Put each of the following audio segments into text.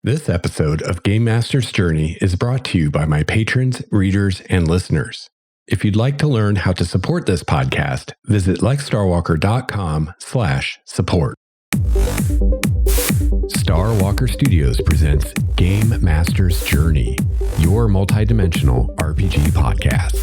This episode of Game Master's Journey is brought to you by my patrons, readers, and listeners. If you'd like to learn how to support this podcast, visit likestarwalker.com/support. Starwalker Studios presents Game Master's Journey, your multidimensional RPG podcast.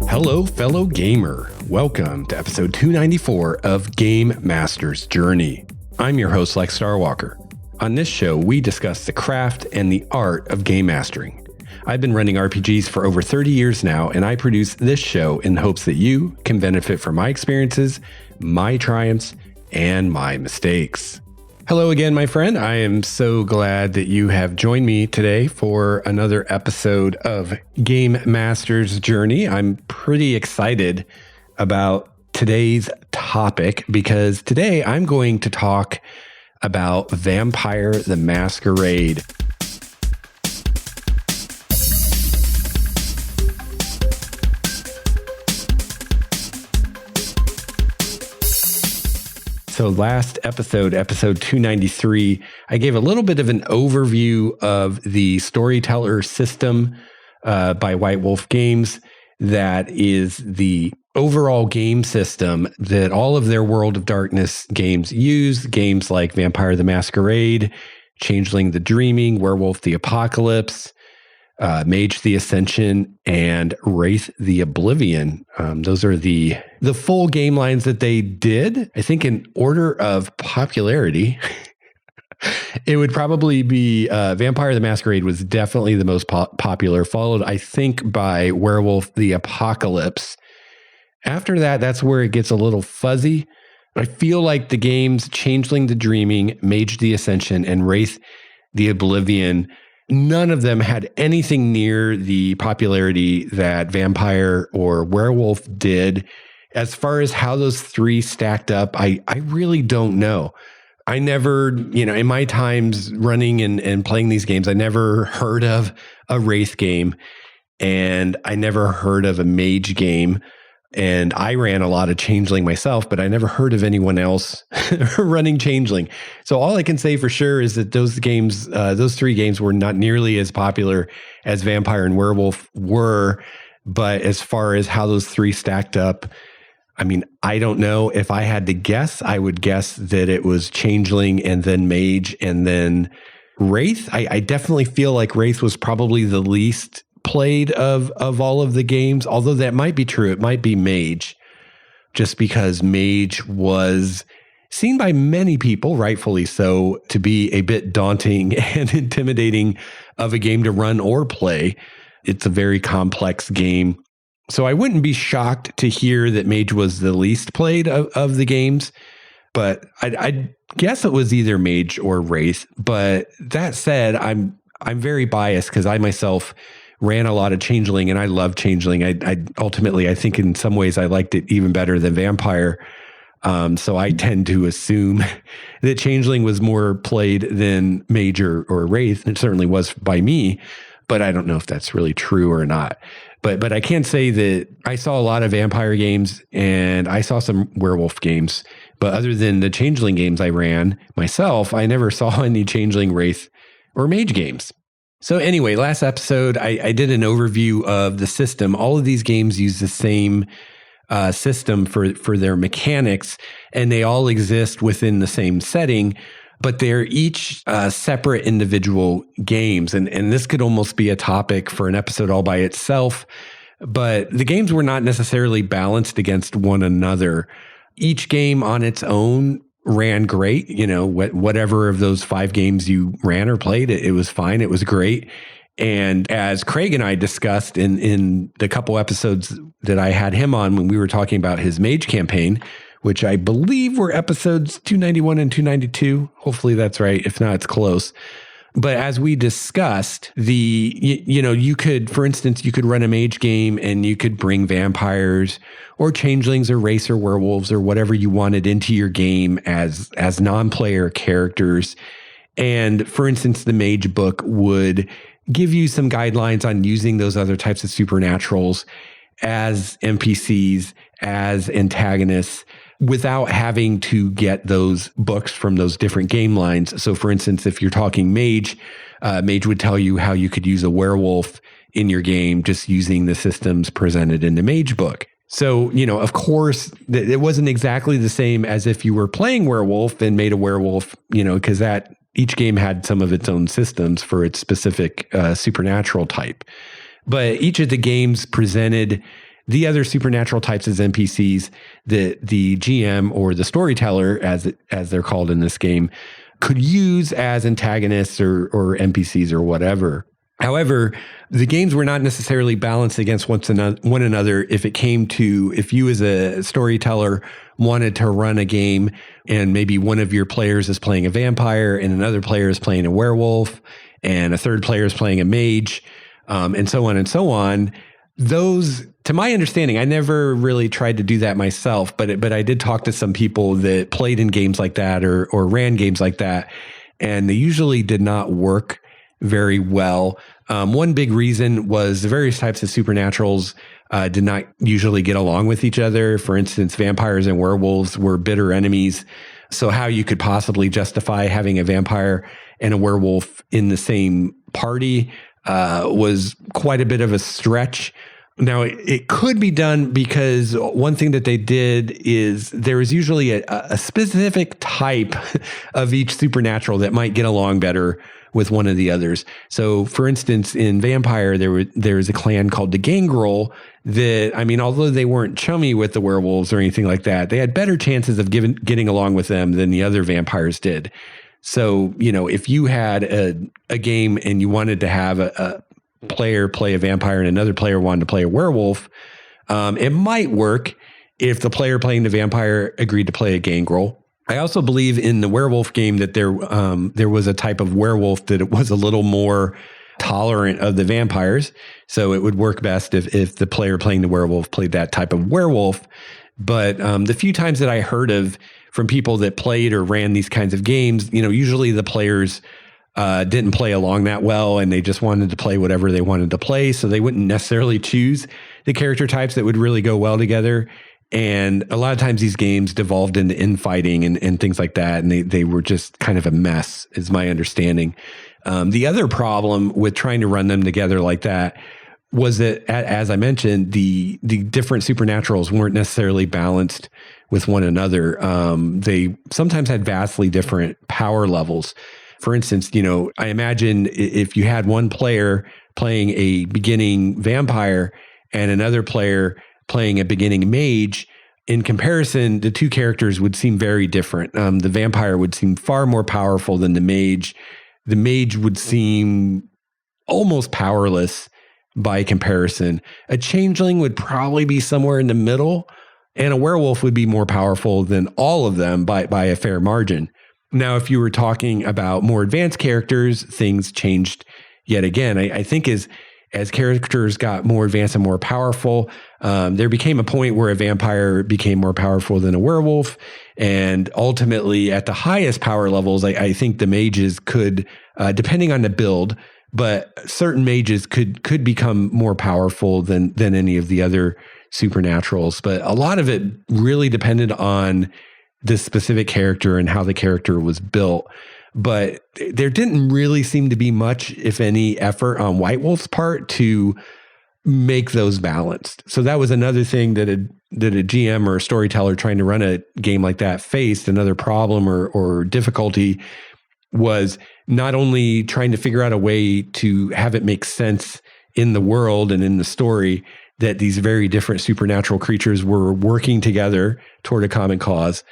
Hello, fellow gamer. Welcome to episode 294 of Game Master's Journey. I'm your host, Lex Starwalker. On this show, we discuss the craft and the art of game mastering. I've been running RPGs for over 30 years now, and I produce this show in hopes that you can benefit from my experiences, my triumphs, and my mistakes. Hello again, my friend. I am so glad that you have joined me today for another episode of Game Master's Journey. I'm pretty excited about today's topic because today I'm going to talk about Vampire the Masquerade. So last episode 293, I gave a little bit of an overview of the storyteller system by White Wolf Games. That is the overall game system that all of their World of Darkness games use. Games like Vampire the Masquerade, Changeling the Dreaming, Werewolf the Apocalypse, Mage the Ascension, and Wraith the Oblivion. Those are the full game lines that they did. I think in order of popularity, it would probably be Vampire the Masquerade was definitely the most popular, followed, I think, by Werewolf the Apocalypse. After that, that's where it gets a little fuzzy. I feel like the games Changeling the Dreaming, Mage the Ascension, and Wraith the Oblivion, none of them had anything near the popularity that Vampire or Werewolf did. As far as how those three stacked up, I really don't know. I never, in my times running and playing these games, I never heard of a Wraith game and I never heard of a Mage game. And I ran a lot of Changeling myself, but I never heard of anyone else running Changeling. So all I can say for sure is that those games, those three games were not nearly as popular as Vampire and Werewolf were. But as far as how those three stacked up, I mean, I don't know. If I had to guess, I would guess that it was Changeling and then Mage and then Wraith. I definitely feel like Wraith was probably the least played of all of the games, although that might be true. It might be Mage, just because Mage was seen by many people, rightfully so, to be a bit daunting and intimidating of a game to run or play. It's a very complex game. So I wouldn't be shocked to hear that Mage was the least played of the games, but I guess it was either Mage or Wraith. But that said, I'm very biased because I myself ran a lot of Changeling and I love Changeling. I ultimately, I think in some ways I liked it even better than Vampire. So I tend to assume that Changeling was more played than Mage or Wraith. It certainly was by me, but I don't know if that's really true or not. But I can say that I saw a lot of Vampire games and I saw some Werewolf games. But other than the Changeling games I ran myself, I never saw any Changeling, Wraith, or Mage games. So anyway, last episode, I did an overview of the system. All of these games use the same system for their mechanics, and they all exist within the same setting, but they're each separate individual games. And this could almost be a topic for an episode all by itself, but the games were not necessarily balanced against one another. Each game on its own ran great. Whatever of those 5 games you ran or played, it was fine. It was great. And as Craig and I discussed in the couple episodes that I had him on when we were talking about his Mage campaign, which I believe were episodes 291 and 292. Hopefully that's right. If not, it's close. But as we discussed, you could, for instance, you could run a Mage game and you could bring vampires or changelings or wraiths or werewolves or whatever you wanted into your game as non-player characters. And for instance, the Mage book would give you some guidelines on using those other types of supernaturals. as NPCs, as antagonists, without having to get those books from those different game lines. So for instance, if you're talking mage, mage would tell you how you could use a werewolf in your game just using the systems presented in the mage book. So, of course, it wasn't exactly the same as if you were playing werewolf and made a werewolf, because each game had some of its own systems for its specific supernatural type. But each of the games presented the other supernatural types as NPCs that the GM or the storyteller, as they're called in this game, could use as antagonists or NPCs or whatever. However, the games were not necessarily balanced against one another if you as a storyteller wanted to run a game and maybe one of your players is playing a vampire and another player is playing a werewolf and a third player is playing a mage, and so on and so on. Those, to my understanding, I never really tried to do that myself, but I did talk to some people that played in games like that or ran games like that, and they usually did not work very well. One big reason was the various types of supernaturals did not usually get along with each other. For instance, vampires and werewolves were bitter enemies. So how you could possibly justify having a vampire and a werewolf in the same party was quite a bit of a stretch. Now, it could be done because one thing that they did is there is usually a specific type of each supernatural that might get along better with one of the others. So, for instance, in Vampire, there was a clan called the Gangrel that, although they weren't chummy with the werewolves or anything like that, they had better chances of getting along with them than the other vampires did. So, if you had a game and you wanted to have a player play a vampire and another player wanted to play a werewolf, it might work if the player playing the vampire agreed to play a Gangrel. I also believe in the werewolf game that there was a type of werewolf that it was a little more tolerant of the vampires. So it would work best if the player playing the werewolf played that type of werewolf. But the few times that I heard of from people that played or ran these kinds of games, usually the players didn't play along that well and they just wanted to play whatever they wanted to play. So they wouldn't necessarily choose the character types that would really go well together. And a lot of times these games devolved into infighting and things like that. And they were just kind of a mess, is my understanding. The other problem with trying to run them together like that was that, as I mentioned, the different supernaturals weren't necessarily balanced with one another. They sometimes had vastly different power levels. For instance, I imagine if you had one player playing a beginning vampire and another player playing a beginning mage, in comparison, the two characters would seem very different. The vampire would seem far more powerful than the mage. The mage would seem almost powerless by comparison. A changeling would probably be somewhere in the middle, and a werewolf would be more powerful than all of them by a fair margin. Now, if you were talking about more advanced characters, things changed yet again. I think as characters got more advanced and more powerful, there became a point where a vampire became more powerful than a werewolf. And ultimately, at the highest power levels, I think the mages could, depending on the build, but certain mages could become more powerful than any of the other supernaturals. But a lot of it really depended on the specific character and how the character was built. But there didn't really seem to be much, if any, effort on White Wolf's part to make those balanced. So that was another thing that a GM or a storyteller trying to run a game like that faced. Another problem or difficulty was not only trying to figure out a way to have it make sense in the world and in the story that these very different supernatural creatures were working together toward a common cause,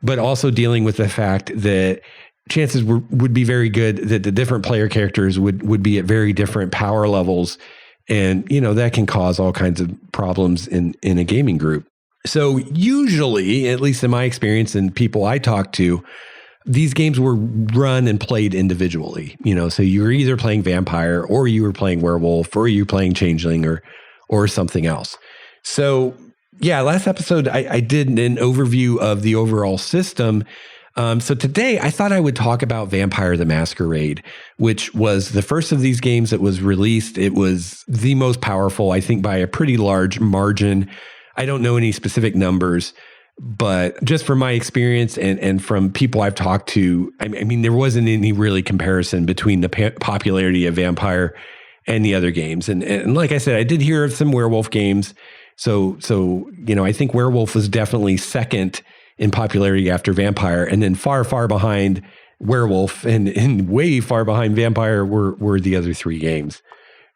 but also dealing with the fact that chances would be very good that the different player characters would be at very different power levels. And, that can cause all kinds of problems in a gaming group. So usually, at least in my experience and people I talk to, these games were run and played individually. So you were either playing vampire or you were playing werewolf or you were playing changeling or something else. So yeah, last episode, I did an overview of the overall system. So today I thought I would talk about Vampire the Masquerade, which was the first of these games that was released. It was the most powerful, I think, by a pretty large margin. I don't know any specific numbers, but just from my experience and from people I've talked to, I mean, there wasn't any really comparison between the popularity of Vampire and the other games. And like I said, I did hear of some werewolf games. So I think werewolf was definitely second in popularity after Vampire, and then far, far behind werewolf and way far behind Vampire were the other three games.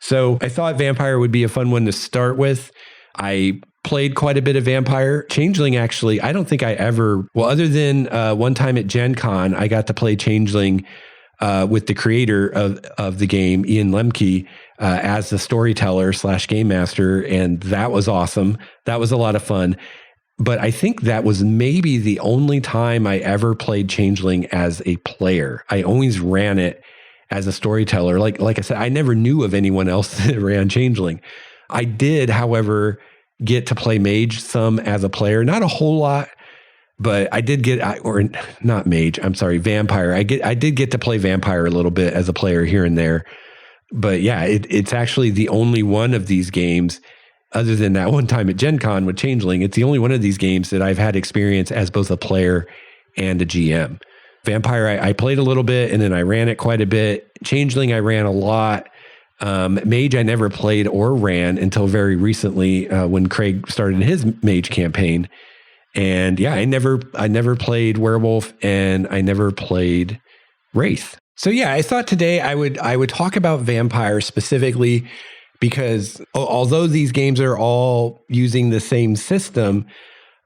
So I thought Vampire would be a fun one to start with. I played quite a bit of Vampire. Changeling, actually, I don't think I ever, well, other than one time at Gen Con, I got to play Changeling with the creator of the game, Ian Lemke, as the storyteller / game master. And that was awesome. That was a lot of fun. But I think that was maybe the only time I ever played Changeling as a player. I always ran it as a storyteller. Like I said, I never knew of anyone else that ran Changeling. I did, however, get to play Mage some as a player. Not a whole lot, but I did get, or not Mage, I'm sorry, Vampire. I did get to play Vampire a little bit as a player here and there. But yeah, it's actually the only one of these games, other than that one time at Gen Con with Changeling, it's the only one of these games that I've had experience as both a player and a GM. Vampire, I played a little bit and then I ran it quite a bit. Changeling, I ran a lot. Mage, I never played or ran until very recently when Craig started his Mage campaign. And yeah, I never played Werewolf and I never played Wraith. So yeah, I thought today I would talk about Vampire specifically because although these games are all using the same system,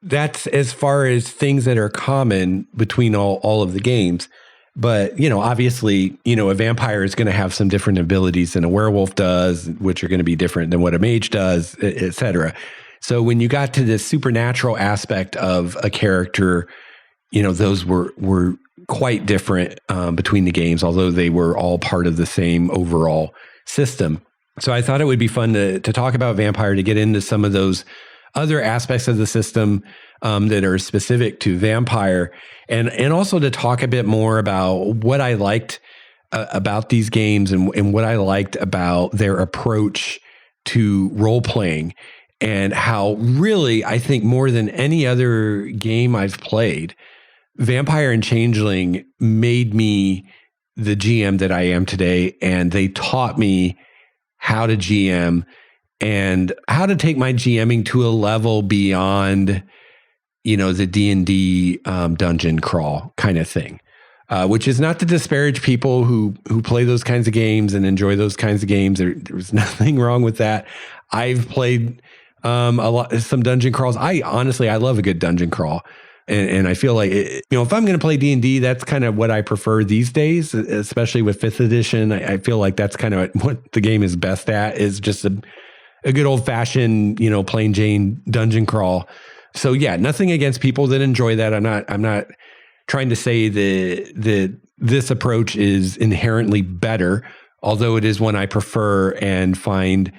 that's as far as things that are common between all of the games. But, obviously, a vampire is going to have some different abilities than a werewolf does, which are going to be different than what a mage does, et cetera. So when you got to this supernatural aspect of a character, those were quite different between the games, although they were all part of the same overall system. So I thought it would be fun to talk about Vampire, to get into some of those other aspects of the system that are specific to Vampire, and also to talk a bit more about what I liked about these games and what I liked about their approach to role-playing, and how really, I think more than any other game I've played, Vampire and Changeling made me the GM that I am today, and they taught me how to GM and how to take my GMing to a level beyond, the D&D dungeon crawl kind of thing, which is not to disparage people who play those kinds of games and enjoy those kinds of games. There's nothing wrong with that. I've played some dungeon crawls. I love a good dungeon crawl. And I feel like, if I'm going to play D&D, that's kind of what I prefer these days, especially with 5th edition. I feel like that's kind of what the game is best at, is just a good old fashioned, plain Jane dungeon crawl. So yeah, nothing against people that enjoy that. I'm not trying to say that this approach is inherently better, although it is one I prefer and find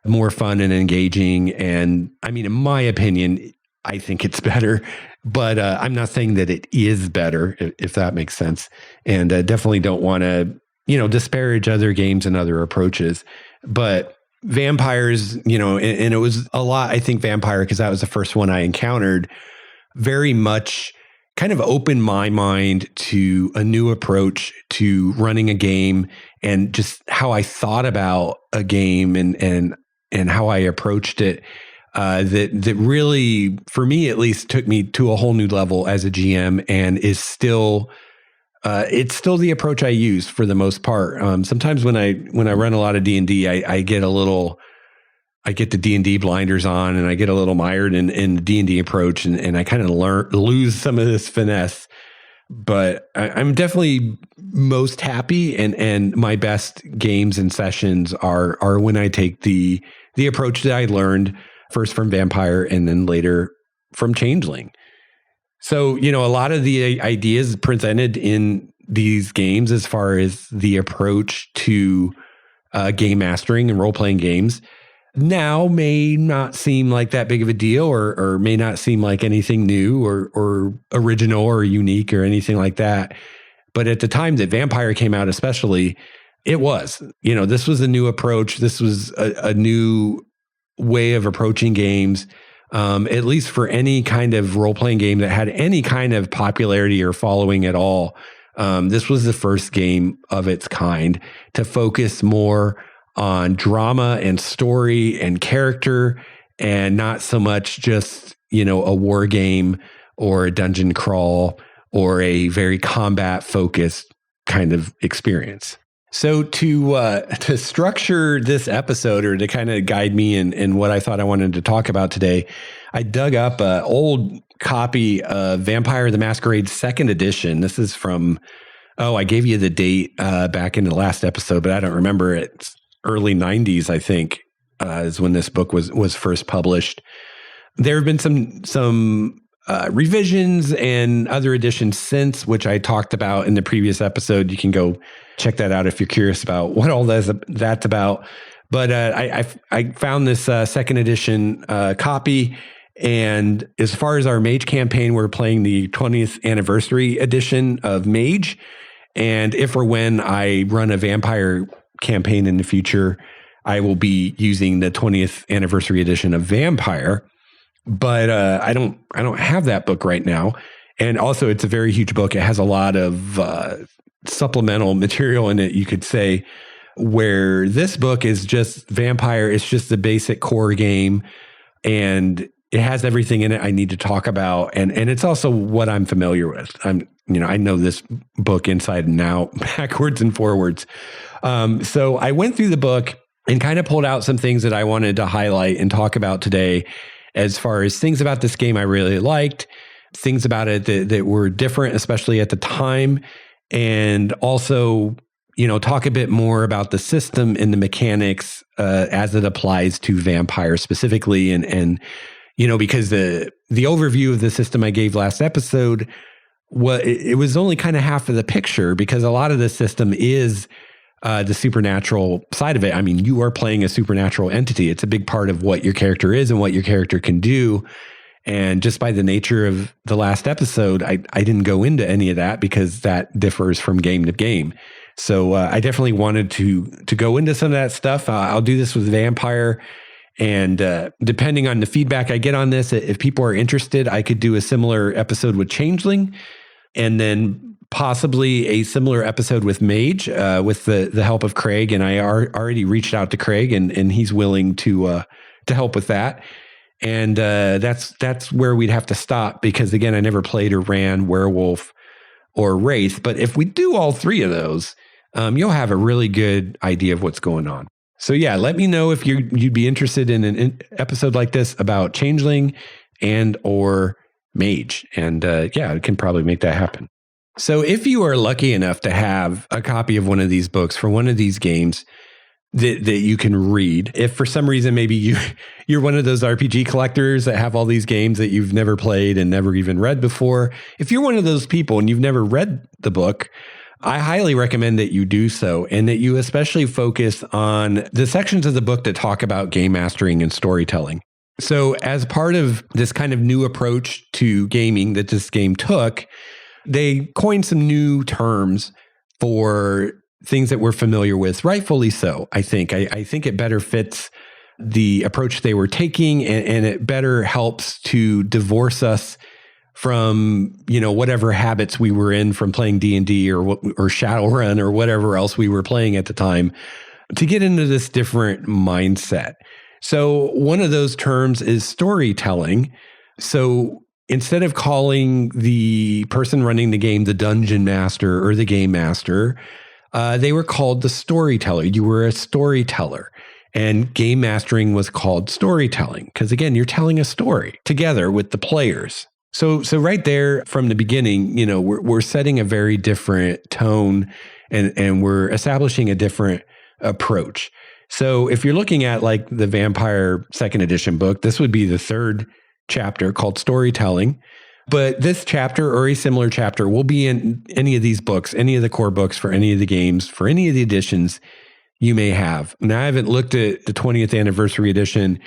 more fun and engaging. And I mean, in my opinion, I think it's better, but I'm not saying that it is better, if that makes sense. And definitely don't want to, disparage other games and other approaches. But Vampires, and it was a lot, I think Vampire, because that was the first one I encountered, very much kind of opened my mind to a new approach to running a game, and just how I thought about a game and how I approached it. That really, for me at least, took me to a whole new level as a GM, and is still, it's still the approach I use for the most part. Sometimes when I run a lot of D&D, I get the D&D blinders on, and I get a little mired in the D&D approach, and I kind of lose some of this finesse. But I'm definitely most happy, and my best games and sessions are when I take the approach that I learned first from Vampire and then later from Changeling. So, a lot of the ideas presented in these games, as far as the approach to game mastering and role-playing games, now may not seem like that big of a deal or may not seem like anything new or original or unique or anything like that. But at the time that Vampire came out, especially, it was, this was a new approach. This was a new way of approaching games, at least for any kind of role-playing game that had any kind of popularity or following at all. This was the first game of its kind to focus more on drama and story and character, and not so much just, a war game or a dungeon crawl or a very combat focused kind of experience. So to structure this episode, or to kind of guide me in what I thought I wanted to talk about today, I dug up an old copy of Vampire the Masquerade 2nd edition. This is from, I gave you the date back in the last episode, but I don't remember. It's early 90s, I think, is when this book was first published. There have been some revisions and other editions since, which I talked about in the previous episode. You can go check that out if you're curious about what all that's about. But I found this 2nd edition copy. And as far as our Mage campaign, we're playing the 20th anniversary edition of Mage. And if or when I run a Vampire campaign in the future, I will be using the 20th anniversary edition of Vampire. But I don't have that book right now. And also, it's a very huge book. It has a lot of supplemental material in it, you could say, where this book is just Vampire. It's just the basic core game, and it has everything in it I need to talk about. And it's also what I'm familiar with. I know this book inside and out, backwards and forwards. So I went through the book and kind of pulled out some things that I wanted to highlight and talk about today, as far as things about this game I really liked, things about it that were different, especially at the time, and also, talk a bit more about the system and the mechanics as it applies to Vampire specifically. And because the overview of the system I gave last episode, it was only kind of half of the picture, because a lot of the system is the supernatural side of it. I mean, you are playing a supernatural entity. It's a big part of what your character is and what your character can do. And just by the nature of the last episode, I didn't go into any of that, because that differs from game to game. So I definitely wanted to go into some of that stuff. I'll do this with Vampire. And depending on the feedback I get on this, if people are interested, I could do a similar episode with Changeling, and then possibly a similar episode with Mage, with the help of Craig. And I already reached out to Craig, and he's willing to help with that. And that's where we'd have to stop, because again, I never played or ran Werewolf or Wraith. But if we do all three of those, you'll have a really good idea of what's going on. So yeah, let me know if you'd be interested in an episode like this about Changeling and or Mage. And I can probably make that happen. So if you are lucky enough to have a copy of one of these books for one of these games that you can read, if for some reason maybe you're one of those RPG collectors that have all these games that you've never played and never even read before, if you're one of those people and you've never read the book, I highly recommend that you do so, and that you especially focus on the sections of the book that talk about game mastering and storytelling. So as part of this kind of new approach to gaming that this game took, they coined some new terms for things that we're familiar with, rightfully so, I think. I think it better fits the approach they were taking, and it better helps to divorce us from, whatever habits we were in from playing D&D or Shadowrun or whatever else we were playing at the time, to get into this different mindset. So one of those terms is storytelling. So instead of calling the person running the game the dungeon master or the game master, they were called the storyteller. You were a storyteller. And game mastering was called storytelling, because again, you're telling a story together with the players. So right there from the beginning, we're setting a very different tone, and we're establishing a different approach. So if you're looking at like the Vampire 2nd edition book, this would be the 3rd chapter, called Storytelling. But this chapter or a similar chapter will be in any of these books, any of the core books for any of the games, for any of the editions you may have. Now, I haven't looked at the 20th anniversary edition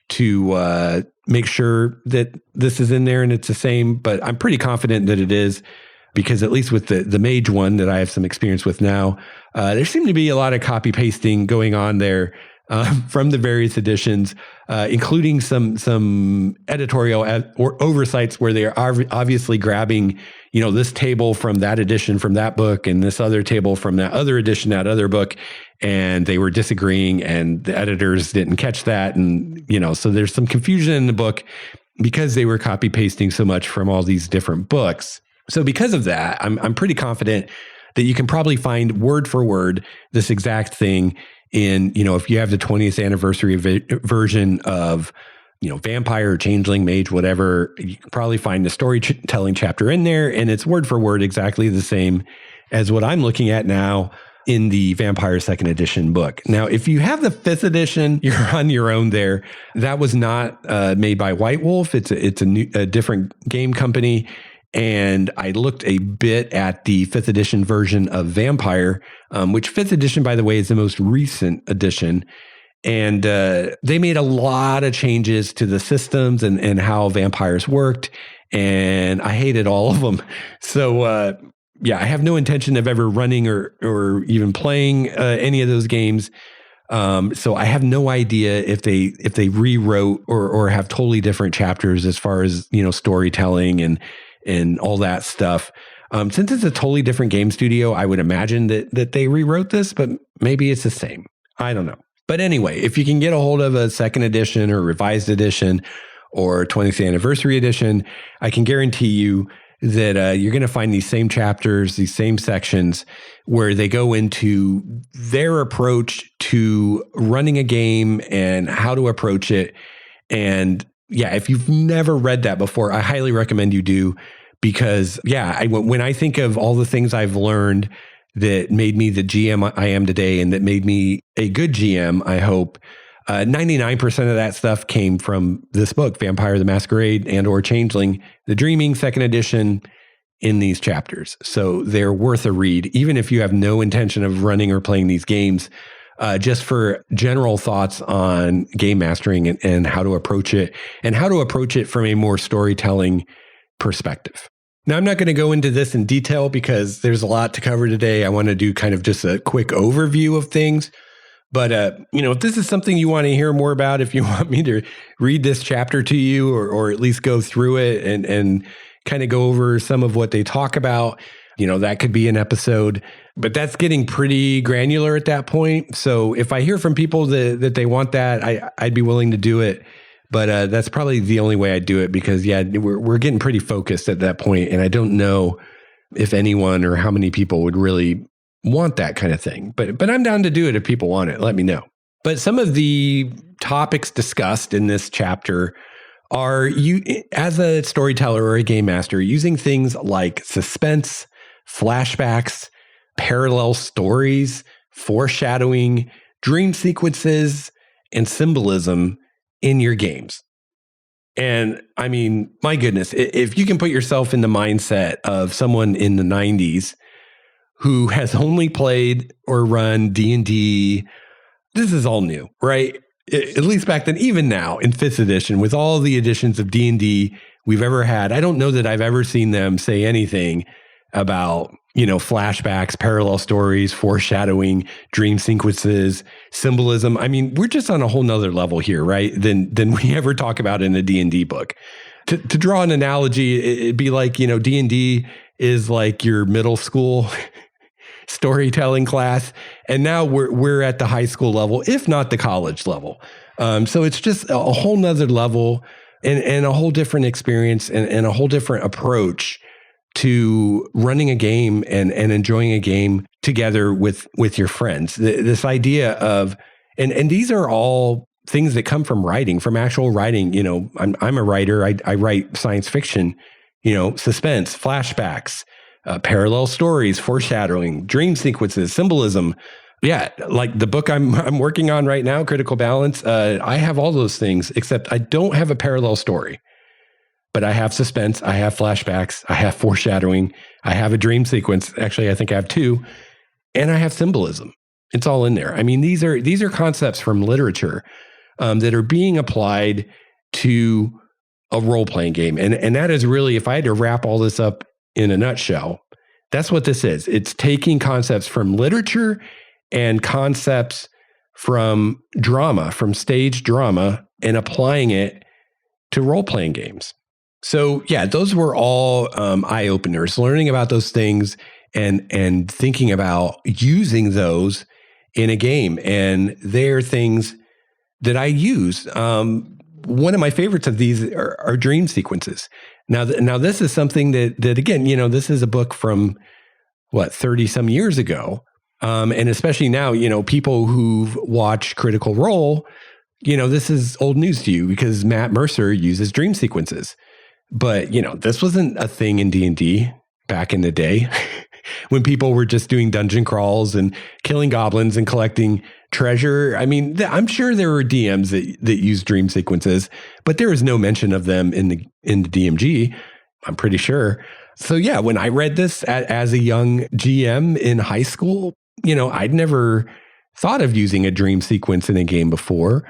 to make sure that this is in there and it's the same, but I'm pretty confident that it is, because at least with the mage one that I have some experience with now, there seemed to be a lot of copy pasting going on there from the various editions, including some editorial or oversights where they are obviously grabbing, this table from that edition from that book and this other table from that other edition, that other book, and they were disagreeing and the editors didn't catch that. And, so there's some confusion in the book because they were copy pasting so much from all these different books. So because of that, I'm pretty confident that you can probably find word for word this exact thing in, if you have the 20th anniversary version of, vampire, changeling, mage, whatever, you can probably find the storytelling chapter in there, and it's word for word exactly the same as what I'm looking at now in the Vampire 2nd Edition book. Now, if you have the 5th edition, you're on your own there. That was not made by White Wolf. It's a different game company. And I looked a bit at the 5th edition version of Vampire, which 5th edition, by the way, is the most recent edition. And they made a lot of changes to the systems and how vampires worked. And I hated all of them. So, I have no intention of ever running or even playing any of those games. So I have no idea if they rewrote or have totally different chapters as far as, storytelling and all that stuff. Since it's a totally different game studio, I would imagine that they rewrote this, but maybe it's the same. I don't know. But anyway, if you can get a hold of a 2nd edition or revised edition or 20th anniversary edition, I can guarantee you that you're going to find these same chapters, these same sections where they go into their approach to running a game and how to approach it. And if you've never read that before, I highly recommend you do, because when I think of all the things I've learned that made me the GM I am today and that made me a good GM, I hope, 99% of that stuff came from this book, Vampire the Masquerade and or Changeling, the Dreaming 2nd edition, in these chapters. So they're worth a read, even if you have no intention of running or playing these games. Just for general thoughts on game mastering and how to approach it, and how to approach it from a more storytelling perspective. Now, I'm not going to go into this in detail because there's a lot to cover today. I want to do kind of just a quick overview of things. But, if this is something you want to hear more about, if you want me to read this chapter to you or at least go through it and kind of go over some of what they talk about, that could be an episode. But that's getting pretty granular at that point. So if I hear from people that they want that, I'd be willing to do it. But that's probably the only way I'd do it, because, we're getting pretty focused at that point, and I don't know if anyone or how many people would really want that kind of thing. But I'm down to do it if people want it. Let me know. But some of the topics discussed in this chapter are, you, as a storyteller or a game master, using things like suspense, flashbacks, parallel stories, foreshadowing, dream sequences, and symbolism in your games. And I mean, my goodness, if you can put yourself in the mindset of someone in the 90s who has only played or run D&D, this is all new, right? At least back then, even now in 5th edition, with all the editions of D&D we've ever had, I don't know that I've ever seen them say anything about, flashbacks, parallel stories, foreshadowing, dream sequences, symbolism. I mean, we're just on a whole nother level here, right? Than we ever talk about in a D&D book. To draw an analogy, it'd be like, D&D is like your middle school storytelling class. And now we're at the high school level, if not the college level. So it's just a whole nother level and a whole different experience and a whole different approach to running a game and enjoying a game together with your friends. This idea of, and these are all things that come from writing, from actual writing. I'm a writer. I write science fiction, suspense, flashbacks, parallel stories, foreshadowing, dream sequences, symbolism. Yeah, like the book I'm working on right now, Critical Balance. I have all those things, except I don't have a parallel story. But I have suspense, I have flashbacks, I have foreshadowing, I have a dream sequence. Actually, I think I have 2. And I have symbolism. It's all in there. I mean, these are concepts from literature that are being applied to a role-playing game. And that is really, if I had to wrap all this up in a nutshell, that's what this is. It's taking concepts from literature and concepts from drama, from stage drama, and applying it to role-playing games. So yeah, those were all eye-openers, learning about those things and thinking about using those in a game. And they're things that I use. One of my favorites of these are dream sequences. Now this is something that again, this is a book from 30 some years ago. And especially now, people who've watched Critical Role, this is old news to you because Matt Mercer uses dream sequences. But, this wasn't a thing in D&D back in the day when people were just doing dungeon crawls and killing goblins and collecting treasure. I mean, I'm sure there were DMs that used dream sequences, but there was no mention of them in the DMG, I'm pretty sure. So yeah, when I read this as a young GM in high school, I'd never thought of using a dream sequence in a game before,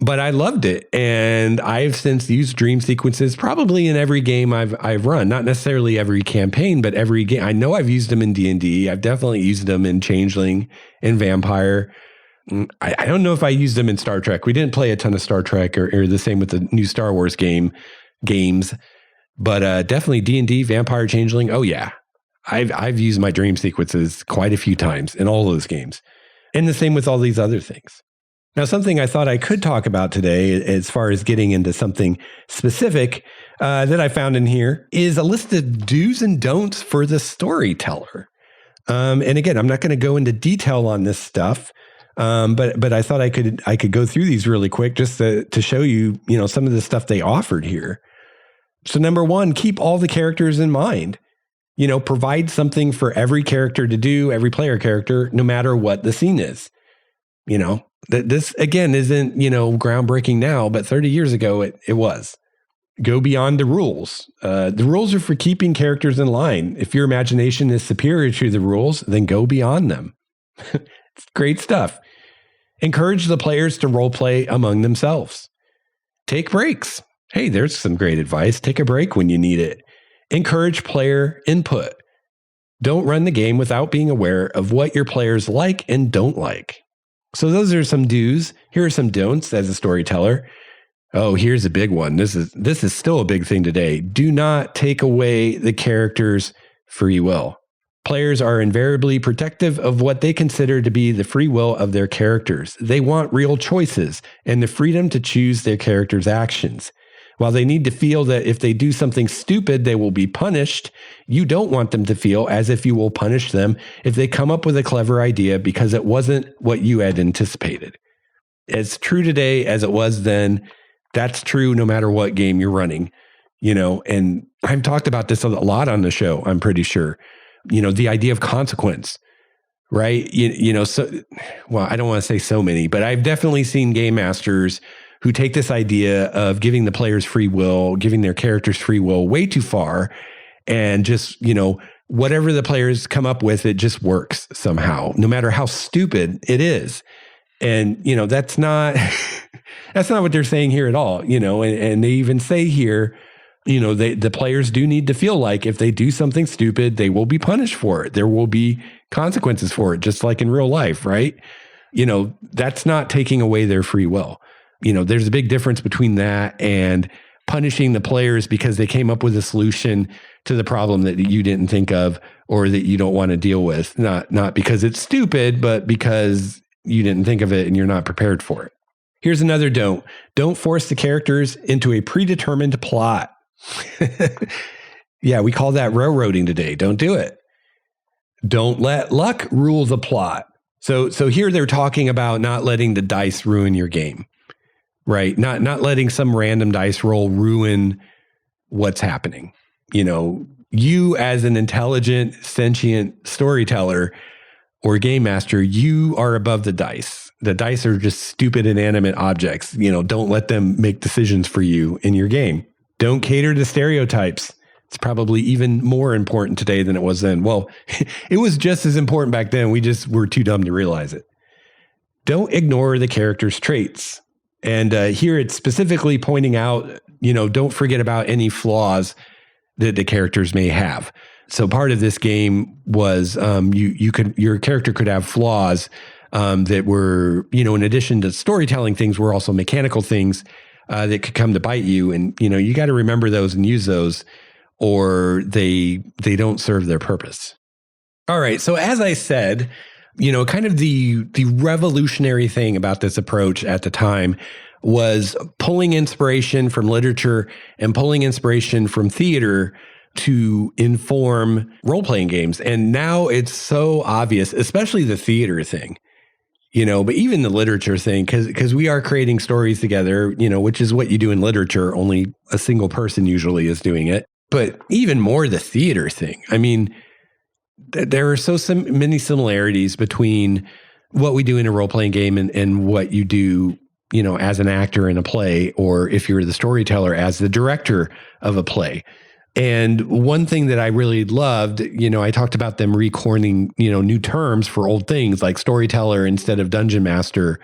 but I loved it. And I've since used dream sequences probably in every game I've run, not necessarily every campaign, but every game. I know I've used them in D&D. I've definitely used them in Changeling and Vampire. I don't know if I used them in Star Trek. We didn't play a ton of Star Trek or the same with the new Star Wars games, but definitely D&D, Vampire, Changeling. Oh yeah. I've used my dream sequences quite a few times in all those games. And the same with all these other things. Now, something I thought I could talk about today, as far as getting into something specific that I found in here, is a list of do's and don'ts for the storyteller. And again, I'm not going to go into detail on this stuff, but I thought I could go through these really quick just to show you, some of the stuff they offered here. So number one, keep all the characters in mind. Provide something for every character to do, every player character, no matter what the scene is. This again isn't, groundbreaking now, but 30 years ago it was. Go beyond the rules. The rules are for keeping characters in line. If your imagination is superior to the rules, then go beyond them. It's great stuff. Encourage the players to role play among themselves. Take breaks. Hey, there's some great advice. Take a break when you need it. Encourage player input. Don't run the game without being aware of what your players like and don't like. So those are some do's. Here are some don'ts as a storyteller. Oh, here's a big one. This is still a big thing today. Do not take away the character's free will. Players are invariably protective of what they consider to be the free will of their characters. They want real choices and the freedom to choose their character's actions. While they need to feel that if they do something stupid, they will be punished, you don't want them to feel as if you will punish them if they come up with a clever idea because it wasn't what you had anticipated. It's true today as it was then. That's true no matter what game you're running, and I've talked about this a lot on the show, I'm pretty sure. The idea of consequence, right? I don't want to say so many, but I've definitely seen game masters who take this idea of giving the players free will, giving their characters free will way too far, and just, whatever the players come up with, it just works somehow, no matter how stupid it is. And, that's not, that's not what they're saying here at all, and they even say here, the players do need to feel like if they do something stupid, they will be punished for it. There will be consequences for it, just like in real life, right? That's not taking away their free will. There's a big difference between that and punishing the players because they came up with a solution to the problem that you didn't think of or that you don't want to deal with. Not because it's stupid, but because you didn't think of it and you're not prepared for it. Here's another don't. Don't force the characters into a predetermined plot. Yeah, we call that railroading today. Don't do it. Don't let luck rule the plot. So here they're talking about not letting the dice ruin your game. Right. Not letting some random dice roll ruin what's happening. You as an intelligent, sentient storyteller or game master, you are above the dice. The dice are just stupid, inanimate objects. Don't let them make decisions for you in your game. Don't cater to stereotypes. It's probably even more important today than it was then. Well, it was just as important back then. We just were too dumb to realize it. don't ignore the character's traits. And here it's specifically pointing out, don't forget about any flaws that the characters may have. So part of this game was your character could have flaws that were, in addition to storytelling things, were also mechanical things that could come to bite you. And, you got to remember those and use those, or they don't serve their purpose. All right. So as I said, kind of the revolutionary thing about this approach at the time was pulling inspiration from literature and pulling inspiration from theater to inform role-playing games. And now it's so obvious, especially the theater thing, but even the literature thing, because we are creating stories together, which is what you do in literature. Only a single person usually is doing it. But even more the theater thing. I mean, there are many similarities between what we do in a role-playing game and what you do, as an actor in a play, or if you're the storyteller as the director of a play. And one thing that I really loved, I talked about them recoining, new terms for old things like storyteller instead of dungeon master,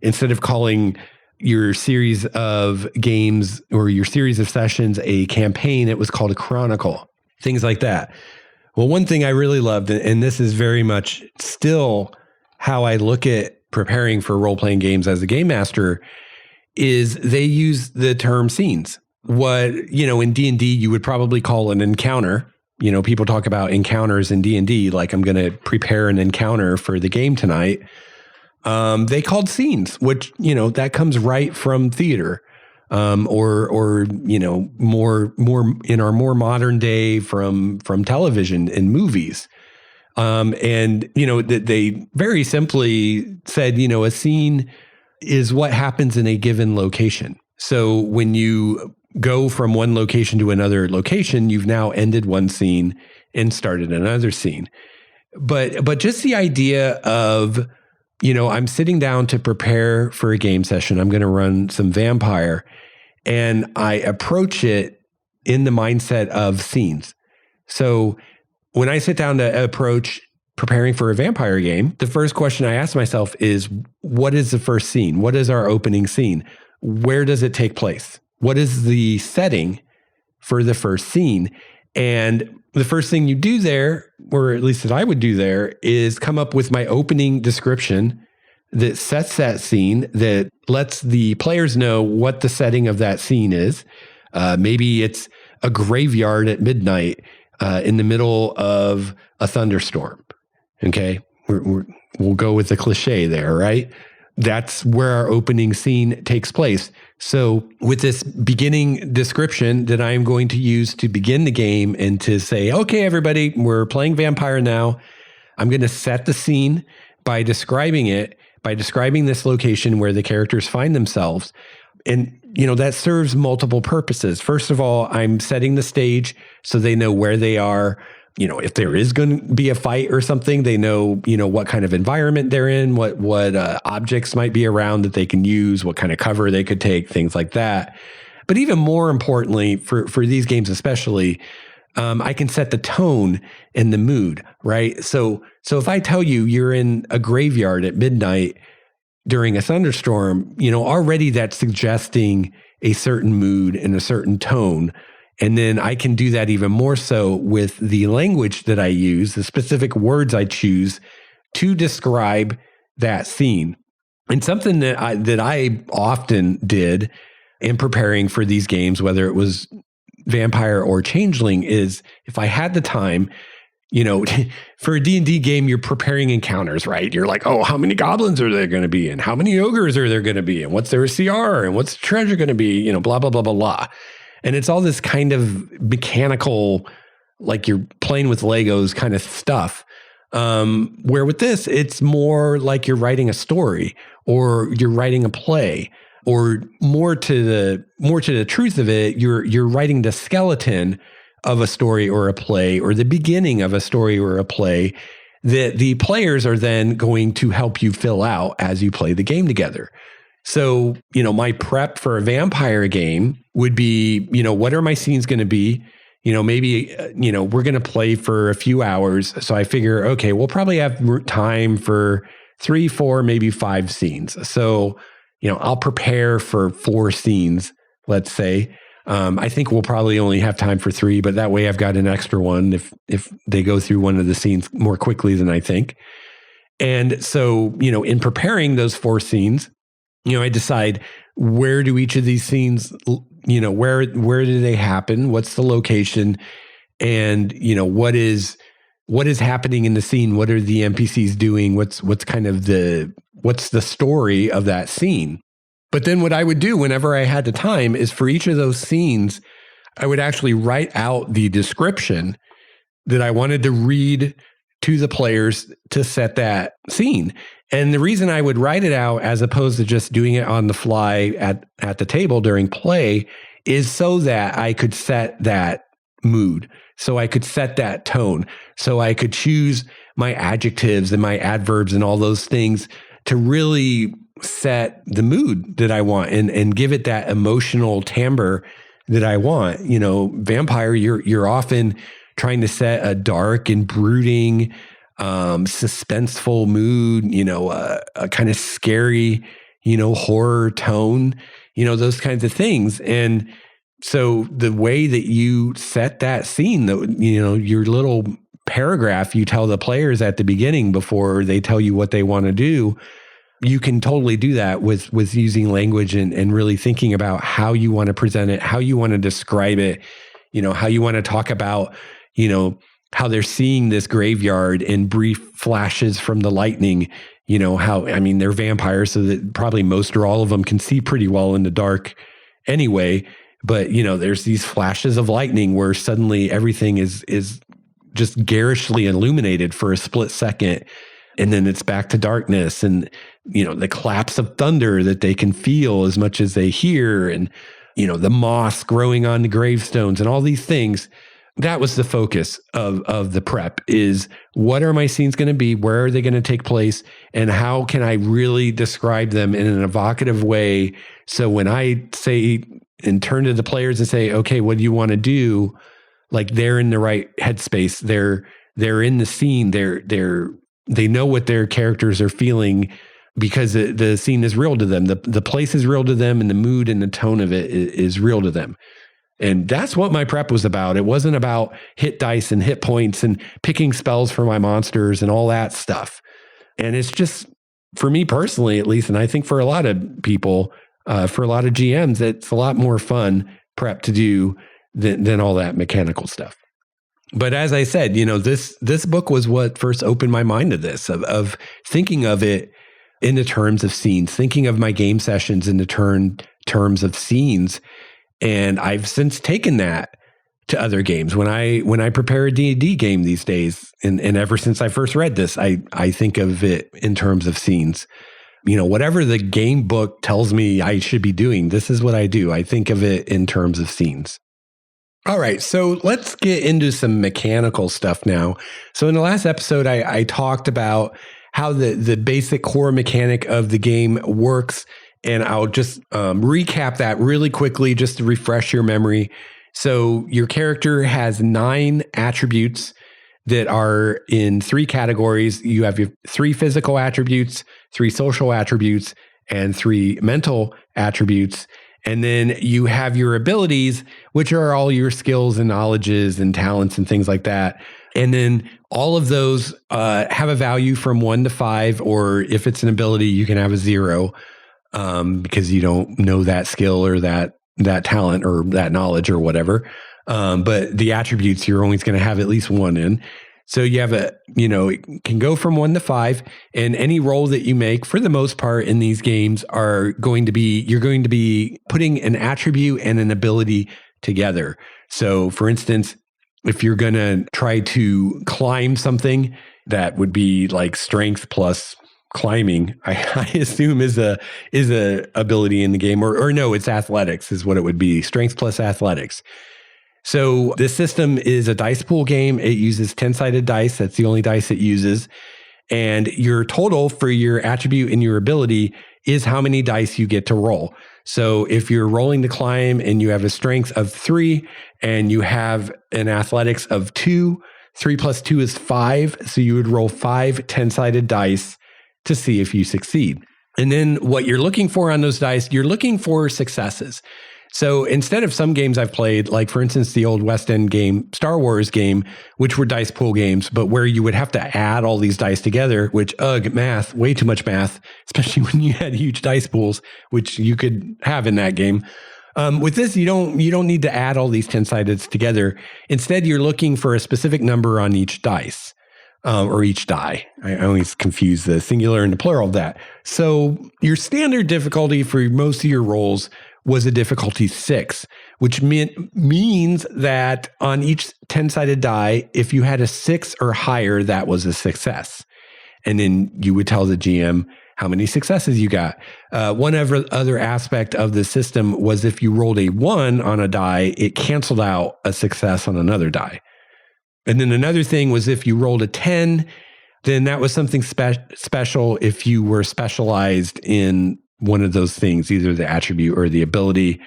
instead of calling your series of games or your series of sessions a campaign, it was called a chronicle, things like that. Well, one thing I really loved, and this is very much still how I look at preparing for role-playing games as a game master, is they use the term scenes. What, in D&D you would probably call an encounter. People talk about encounters in D&D, like I'm going to prepare an encounter for the game tonight. They called scenes, which, that comes right from theater. Or more in our more modern day from television and movies. And they very simply said, a scene is what happens in a given location. So when you go from one location to another location, you've now ended one scene and started another scene. But just the idea of, I'm sitting down to prepare for a game session. I'm going to run some vampire, and I approach it in the mindset of scenes. So when I sit down to approach preparing for a vampire game, the first question I ask myself is, what is the first scene? What is our opening scene? Where does it take place? What is the setting for the first scene? And the first thing you do there, or at least that I would do there, is come up with my opening description that sets that scene, that lets the players know what the setting of that scene is. Maybe it's a graveyard at midnight in the middle of a thunderstorm. Okay, we'll go with the cliche there, right? That's where our opening scene takes place. So with this beginning description that I'm going to use to begin the game and to say, okay, everybody, we're playing vampire now. I'm going to set the scene by describing this location where the characters find themselves. And, that serves multiple purposes. First of all, I'm setting the stage so they know where they are. If there is going to be a fight or something, they know, what kind of environment they're in, what objects might be around that they can use, what kind of cover they could take, things like that. But even more importantly, for these games especially, I can set the tone and the mood, right? So if I tell you you're in a graveyard at midnight during a thunderstorm, already that's suggesting a certain mood and a certain tone. And then I can do that even more so with the language that I use, the specific words I choose to describe that scene. And something that I often did in preparing for these games, whether it was Vampire or Changeling, is if I had the time, for a D&D game, you're preparing encounters, right? You're like, oh, how many goblins are there going to be? And how many ogres are there going to be? And what's their CR? And what's the treasure going to be? Blah, blah, blah, blah, blah. And it's all this kind of mechanical, like you're playing with Legos kind of stuff. Where with this, it's more like you're writing a story or you're writing a play, or more to the truth of it, you're writing the skeleton of a story or a play, or the beginning of a story or a play that the players are then going to help you fill out as you play the game together. So, my prep for a vampire game would be, what are my scenes going to be? Maybe, we're going to play for a few hours. So I figure, okay, we'll probably have time for 3, 4, maybe 5 scenes. So, I'll prepare for 4 scenes, let's say. I think we'll probably only have time for 3, but that way I've got an extra one if they go through one of the scenes more quickly than I think. And so, in preparing those 4 scenes, I decide, where do each of these scenes, where do they happen? What's the location? And, what is happening in the scene? What are the NPCs doing? What's the story of that scene? But then what I would do whenever I had the time is, for each of those scenes, I would actually write out the description that I wanted to read to the players to set that scene. And the reason I would write it out as opposed to just doing it on the fly at the table during play is so that I could set that mood, so I could set that tone, so I could choose my adjectives and my adverbs and all those things to really set the mood that I want and give it that emotional timbre that I want. Vampire, you're often trying to set a dark and brooding, suspenseful mood, a kind of scary, horror tone, those kinds of things. And so the way that you set that scene, your little paragraph you tell the players at the beginning before they tell you what they want to do, you can totally do that with using language and really thinking about how you want to present it, how you want to describe it, how you want to talk about, how they're seeing this graveyard in brief flashes from the lightning, they're vampires, so that probably most or all of them can see pretty well in the dark anyway. But, there's these flashes of lightning where suddenly everything is just garishly illuminated for a split second. And then it's back to darkness, and, the claps of thunder that they can feel as much as they hear, and, the moss growing on the gravestones and all these things. That was the focus of the prep, is what are my scenes going to be? Where are they going to take place? And how can I really describe them in an evocative way? So when I say and turn to the players and say, okay, what do you want to do? Like, they're in the right headspace. They're in the scene. They know what their characters are feeling, because the scene is real to them. The place is real to them, and the mood and the tone of it is real to them. And that's what my prep was about. It wasn't about hit dice and hit points and picking spells for my monsters and all that stuff. And it's just, for me personally, at least, and I think for a lot of people, for a lot of GMs, it's a lot more fun prep to do than all that mechanical stuff. But as I said, this book was what first opened my mind to this, of thinking of it in the terms of scenes, thinking of my game sessions in the terms of scenes. And I've since taken that to other games. When I prepare a D&D game these days, and ever since I first read this, I think of it in terms of scenes. Whatever the game book tells me I should be doing, this is what I do. I think of it in terms of scenes. All right, so let's get into some mechanical stuff now. So in the last episode, I talked about how the basic core mechanic of the game works. And I'll just recap that really quickly just to refresh your memory. So your character has 9 attributes that are in 3 categories. You have your 3 physical attributes, 3 social attributes, and 3 mental attributes. And then you have your abilities, which are all your skills and knowledges and talents and things like that. And then all of those have a value from 1 to 5, or if it's an ability, you can have a 0. Because you don't know that skill or that talent or that knowledge or whatever. But the attributes, you're always going to have at least 1 in. So you have it can go from 1 to 5, and any roll that you make, for the most part in these games, you're going to be putting an attribute and an ability together. So for instance, if you're going to try to climb something, that would be like strength plus climbing, I assume is a ability in the game, or no, it's athletics is what it would be. Strength plus athletics. So this system is a dice pool game. It uses 10-sided dice. That's the only dice it uses. And your total for your attribute and your ability is how many dice you get to roll. So if you're rolling to climb and you have a strength of 3 and you have an athletics of 2, 3 plus 2 is 5. So you would roll 5 10-sided dice to see if you succeed. And then what you're looking for on those dice, you're looking for successes. So instead of some games I've played, like for instance, the old West End game, Star Wars game, which were dice pool games, but where you would have to add all these dice together, which, math, way too much math, especially when you had huge dice pools, which you could have in that game. With this, you don't need to add all these 10-sideds together. Instead, you're looking for a specific number on each dice. Or each die. I always confuse the singular and the plural of that. So your standard difficulty for most of your rolls was a difficulty 6, which means that on each 10-sided die, if you had a 6 or higher, that was a success. And then you would tell the GM how many successes you got. One other aspect of the system was if you rolled a 1 on a die, it canceled out a success on another die. And then another thing was if you rolled a 10, then that was something special if you were specialized in one of those things, either the attribute or the ability.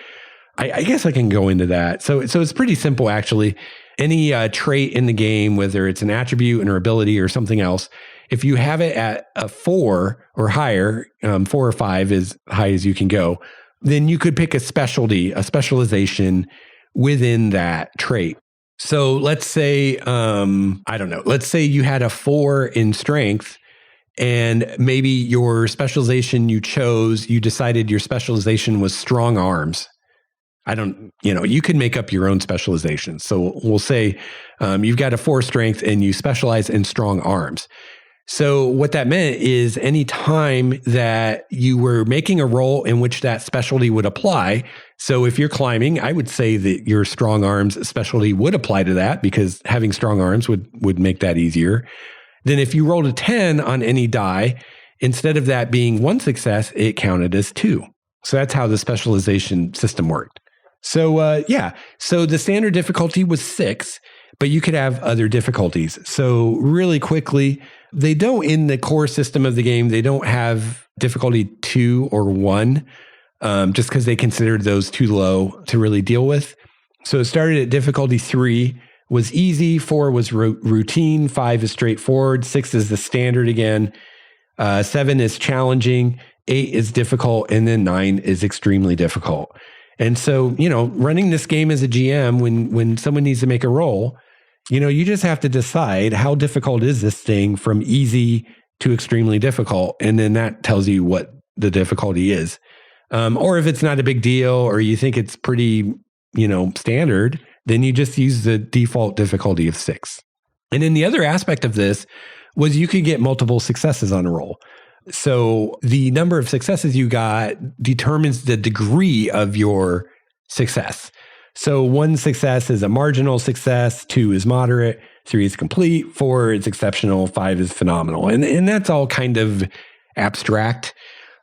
I guess I can go into that. So it's pretty simple, actually. Any trait in the game, whether it's an attribute, an ability, or something else, if you have it at a 4 or higher, 4 or 5 as high as you can go, then you could pick a specialty, a specialization within that trait. So let's say, let's say you had a 4 in strength and maybe your specialization you decided your specialization was strong arms. You can make up your own specializations. So we'll say you've got a 4 strength and you specialize in strong arms. So what that meant is any time that you were making a roll in which that specialty would apply. So if you're climbing, I would say that your strong arms specialty would apply to that because having strong arms would make that easier. Then if you rolled a 10 on any die, instead of that being 1 success, it counted as 2. So that's how the specialization system worked. So so the standard difficulty was 6, but you could have other difficulties. So really quickly, they don't, in the core system of the game, they don't have difficulty 2 or 1, just because they considered those too low to really deal with. So it started at difficulty 3 was easy, 4 was routine, 5 is straightforward, 6 is the standard again, 7 is challenging, 8 is difficult, and then 9 is extremely difficult. And so, running this game as a GM, when someone needs to make a roll, you just have to decide how difficult is this thing from easy to extremely difficult. And then that tells you what the difficulty is. Or if it's not a big deal or you think it's pretty, standard, then you just use the default difficulty of 6. And then the other aspect of this was you could get multiple successes on a roll. So the number of successes you got determines the degree of your success. So 1 success is a marginal success, 2 is moderate, 3 is complete, 4 is exceptional, 5 is phenomenal. And that's all kind of abstract.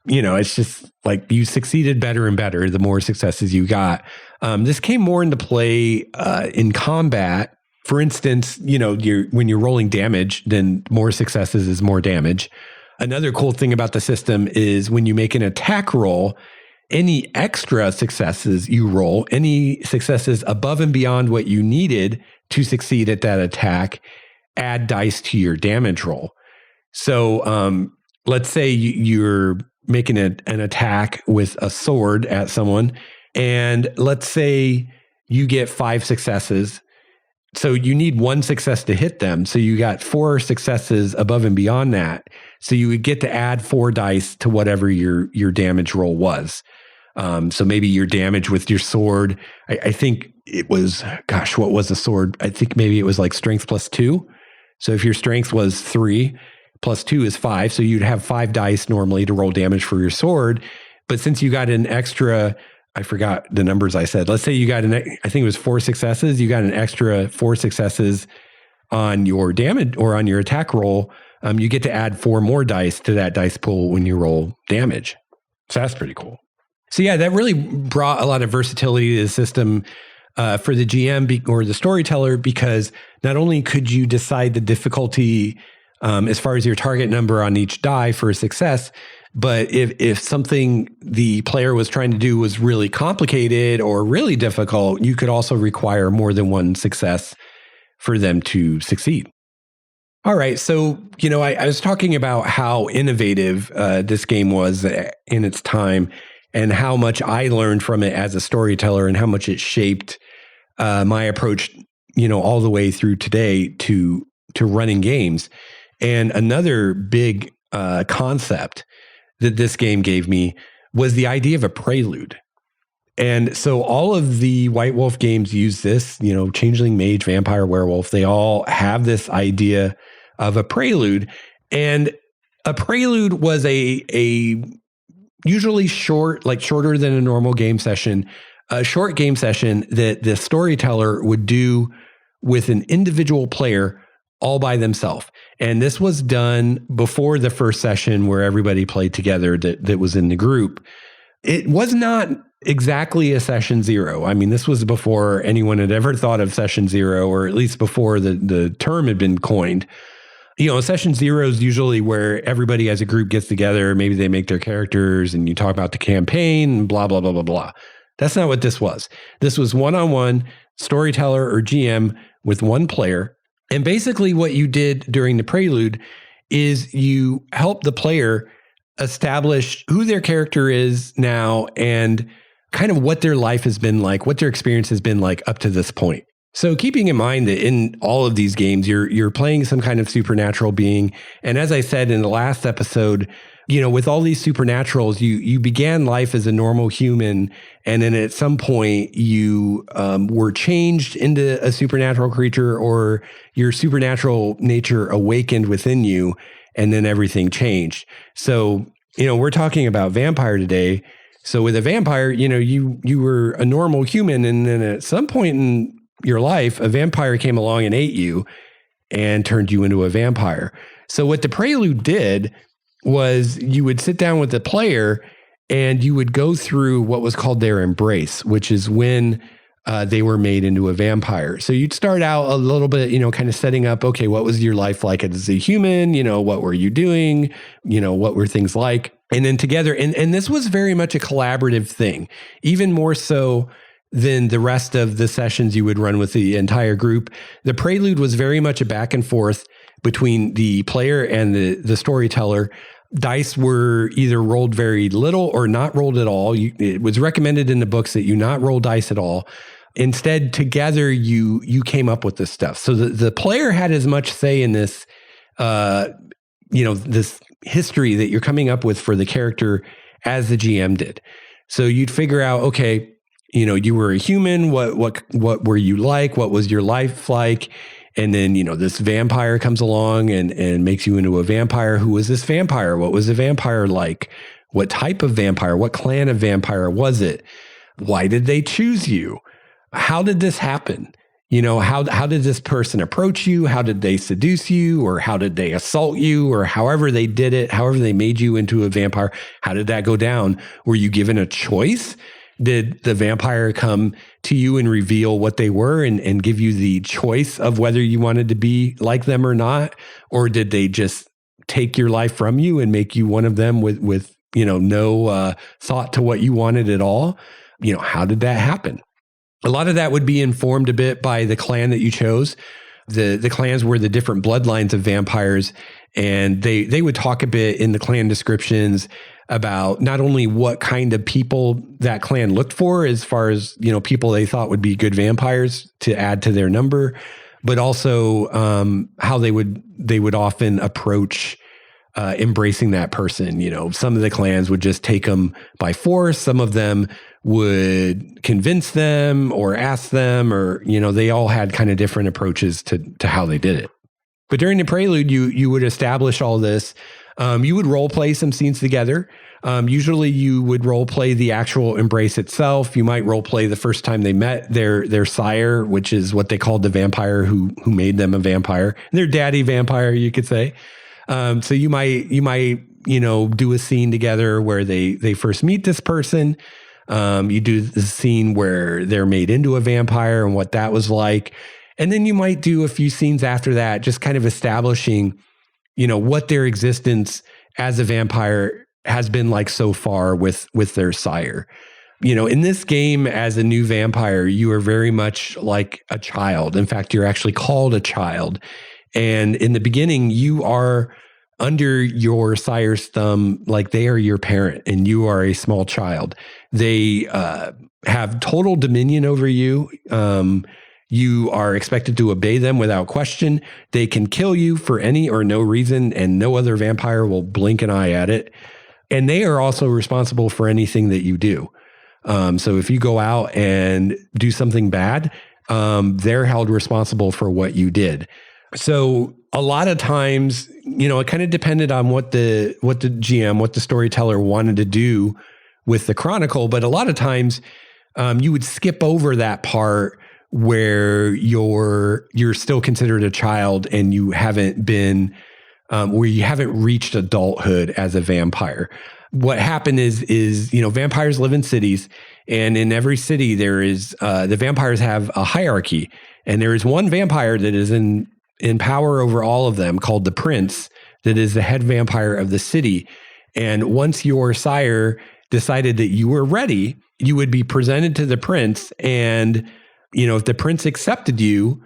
It's just like you succeeded better and better the more successes you got. This came more into play in combat. For instance, when you're rolling damage, then more successes is more damage. Another cool thing about the system is when you make an attack roll, any extra successes you roll, any successes above and beyond what you needed to succeed at that attack, add dice to your damage roll. So let's say you're making an attack with a sword at someone, and let's say you get 5 successes. So you need 1 success to hit them. So you got 4 successes above and beyond that. So you would get to add 4 dice to whatever your damage roll was. So maybe your damage with your sword, I think it was, what was the sword? I think maybe it was like strength plus 2. So if your strength was 3 plus 2 is 5. So you'd have 5 dice normally to roll damage for your sword. But since you got an extra, I forgot the numbers I said. Let's say you got I think it was 4 successes. You got an extra 4 successes on your damage or on your attack roll. You get to add 4 more dice to that dice pool when you roll damage. So that's pretty cool. So yeah, that really brought a lot of versatility to the system for the GM or the storyteller, because not only could you decide the difficulty as far as your target number on each die for a success, but if something the player was trying to do was really complicated or really difficult, you could also require more than 1 success for them to succeed. All right. So, I was talking about how innovative this game was in its time and how much I learned from it as a storyteller and how much it shaped my approach, all the way through today to running games. And another big concept that this game gave me was the idea of a prelude. And so all of the White Wolf games use this, Changeling, Mage, Vampire, Werewolf, they all have this idea of a prelude. And a prelude was a usually short, like shorter than a normal game session, a short game session that the storyteller would do with an individual player all by themselves. And this was done before the first session where everybody played together that was in the group. It was not exactly a session zero. I mean, this was before anyone had ever thought of session zero, or at least before the term had been coined. Session zero is usually where everybody as a group gets together. Maybe they make their characters and you talk about the campaign and blah, blah, blah, blah, blah. That's not what this was. This was one-on-one storyteller or GM with one player. And basically what you did during the prelude is you helped the player establish who their character is now and kind of what their life has been like, what their experience has been like up to this point. So keeping in mind that in all of these games, you're playing some kind of supernatural being. And as I said in the last episode, with all these supernaturals, you began life as a normal human. And then at some point you were changed into a supernatural creature, or your supernatural nature awakened within you. And then everything changed. So, we're talking about vampire today. So with a vampire, you were a normal human. And then at some point in your life, a vampire came along and ate you and turned you into a vampire. So what the prelude did was you would sit down with the player and you would go through what was called their embrace, which is when they were made into a vampire. So you'd start out a little bit, kind of setting up, okay, what was your life like as a human? What were you doing? What were things like? And then together, and this was very much a collaborative thing, even more so than the rest of the sessions you would run with the entire group. The prelude was very much a back and forth between the player and the storyteller. Dice were either rolled very little or not rolled at all. It was recommended in the books that you not roll dice at all. Instead, together, you came up with this stuff. So the player had as much say in this, this history that you're coming up with for the character as the GM did. So you'd figure out, okay, you were a human. What were you like? What was your life like? And then, this vampire comes along and makes you into a vampire. Who was this vampire? What was the vampire like? What type of vampire? What clan of vampire was it? Why did they choose you? How did this happen? How did this person approach you? How did they seduce you? Or how did they assault you? Or however they did it, however they made you into a vampire, how did that go down? Were you given a choice? Did the vampire come to you and reveal what they were and give you the choice of whether you wanted to be like them or not? Or did they just take your life from you and make you one of them with no thought to what you wanted at all? How did that happen? A lot of that would be informed a bit by the clan that you chose. The clans were the different bloodlines of vampires, and they would talk a bit in the clan descriptions about not only what kind of people that clan looked for as far as, people they thought would be good vampires to add to their number, but also how they would often approach embracing that person. Some of the clans would just take them by force. Some of them would convince them or ask them, or, they all had kind of different approaches to how they did it. But during the prelude, you would establish all this. You would role play some scenes together. Usually you would role play the actual embrace itself. You might role play the first time they met their sire, which is what they called the vampire who made them a vampire. Their daddy vampire, you could say. So you might do a scene together where they first meet this person. You do the scene where they're made into a vampire and what that was like. And then you might do a few scenes after that, just kind of establishing, what their existence as a vampire has been like so far with their sire. In this game, as a new vampire, you are very much like a child. In fact, you're actually called a child. And in the beginning, you are under your sire's thumb, like they are your parent and you are a small child. They have total dominion over you. You are expected to obey them without question. They can kill you for any or no reason, and no other vampire will blink an eye at it. And they are also responsible for anything that you do. So if you go out and do something bad, they're held responsible for what you did. So a lot of times, it kind of depended on what the GM, what the storyteller wanted to do with the chronicle. But a lot of times, you would skip over that part where you're still considered a child and you haven't been, where you haven't reached adulthood as a vampire. What happened is vampires live in cities, and in every city there is the vampires have a hierarchy, and there is one vampire that is in power over all of them, called the Prince, that is the head vampire of the city. And once your sire decided that you were ready, you would be presented to the Prince, and if the Prince accepted you,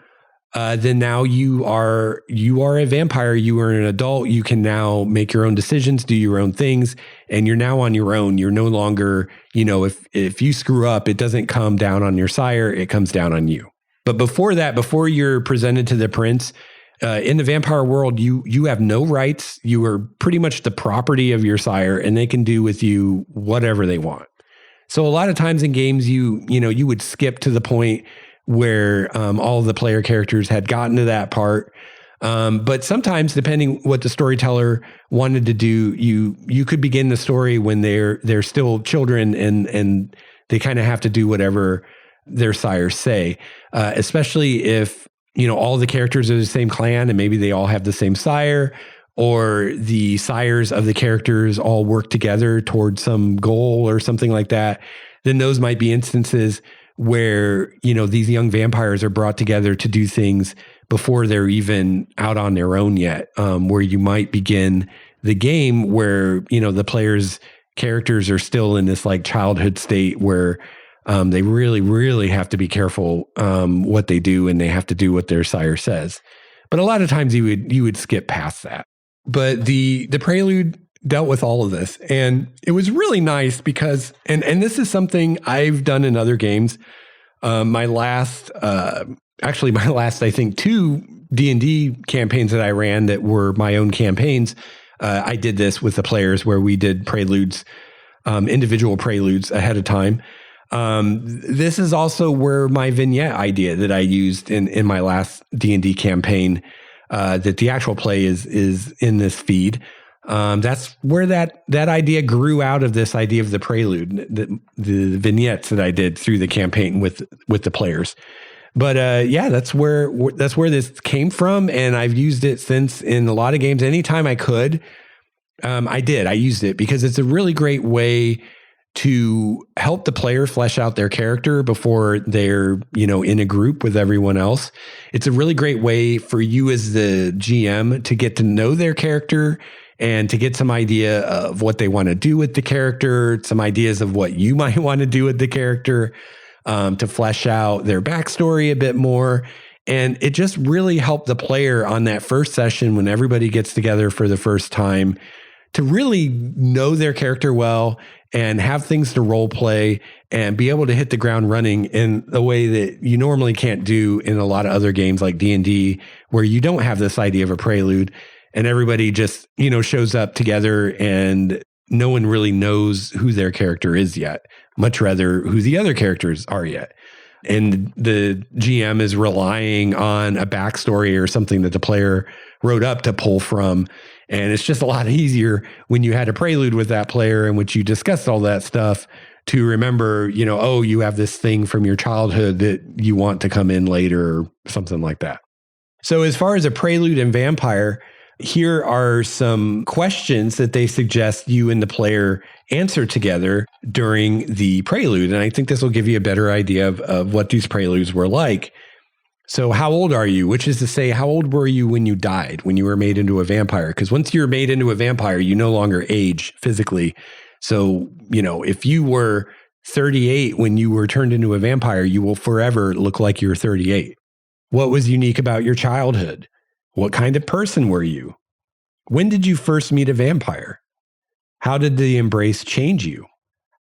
then now you are a vampire. You are an adult. You can now make your own decisions, do your own things, and you're now on your own. You're no longer, if you screw up, it doesn't come down on your sire, it comes down on you. But before that, before you're presented to the Prince, in the vampire world, you have no rights. You are pretty much the property of your sire, and they can do with you whatever they want. So a lot of times in games, you would skip to the point where all of the player characters had gotten to that part. But sometimes, depending what the storyteller wanted to do, you could begin the story when they're still children and they kind of have to do whatever their sires say, especially if all the characters are the same clan and maybe they all have the same sire, or the sires of the characters all work together towards some goal or something like that. Then those might be instances where these young vampires are brought together to do things before they're even out on their own yet, where you might begin the game where the players' characters are still in this like childhood state where they really, really have to be careful what they do, and they have to do what their sire says. But a lot of times you would skip past that. But the prelude dealt with all of this, and it was really nice because, and this is something I've done in other games. My last, I think 2 D&D campaigns that I ran that were my own campaigns, I did this with the players where we did preludes, individual preludes ahead of time. This is also where my vignette idea that I used in my last D&D campaign, that the actual play is in this feed. That's where that idea grew out of, this idea of the prelude, the vignettes that I did through the campaign with the players. But that's where this came from, and I've used it since in a lot of games. Anytime I could, I used it because it's a really great way to help the player flesh out their character before they're, in a group with everyone else. It's a really great way for you as the GM to get to know their character and to get some idea of what they want to do with the character, some ideas of what you might want to do with the character, to flesh out their backstory a bit more. And it just really helped the player on that first session when everybody gets together for the first time to really know their character well and have things to role play and be able to hit the ground running in a way that you normally can't do in a lot of other games like D&D, where you don't have this idea of a prelude and everybody just, shows up together and no one really knows who their character is yet, much rather who the other characters are yet. And the GM is relying on a backstory or something that the player wrote up to pull from. And it's just a lot easier when you had a prelude with that player in which you discussed all that stuff to remember, you have this thing from your childhood that you want to come in later or something like that. So as far as a prelude and vampire, here are some questions that they suggest you and the player answer together during the prelude. And I think this will give you a better idea of what these preludes were like. So how old are you? Which is to say, how old were you when you died, when you were made into a vampire? Because once you're made into a vampire, you no longer age physically. So, if you were 38 when you were turned into a vampire, you will forever look like you're 38. What was unique about your childhood? What kind of person were you? When did you first meet a vampire? How did the embrace change you?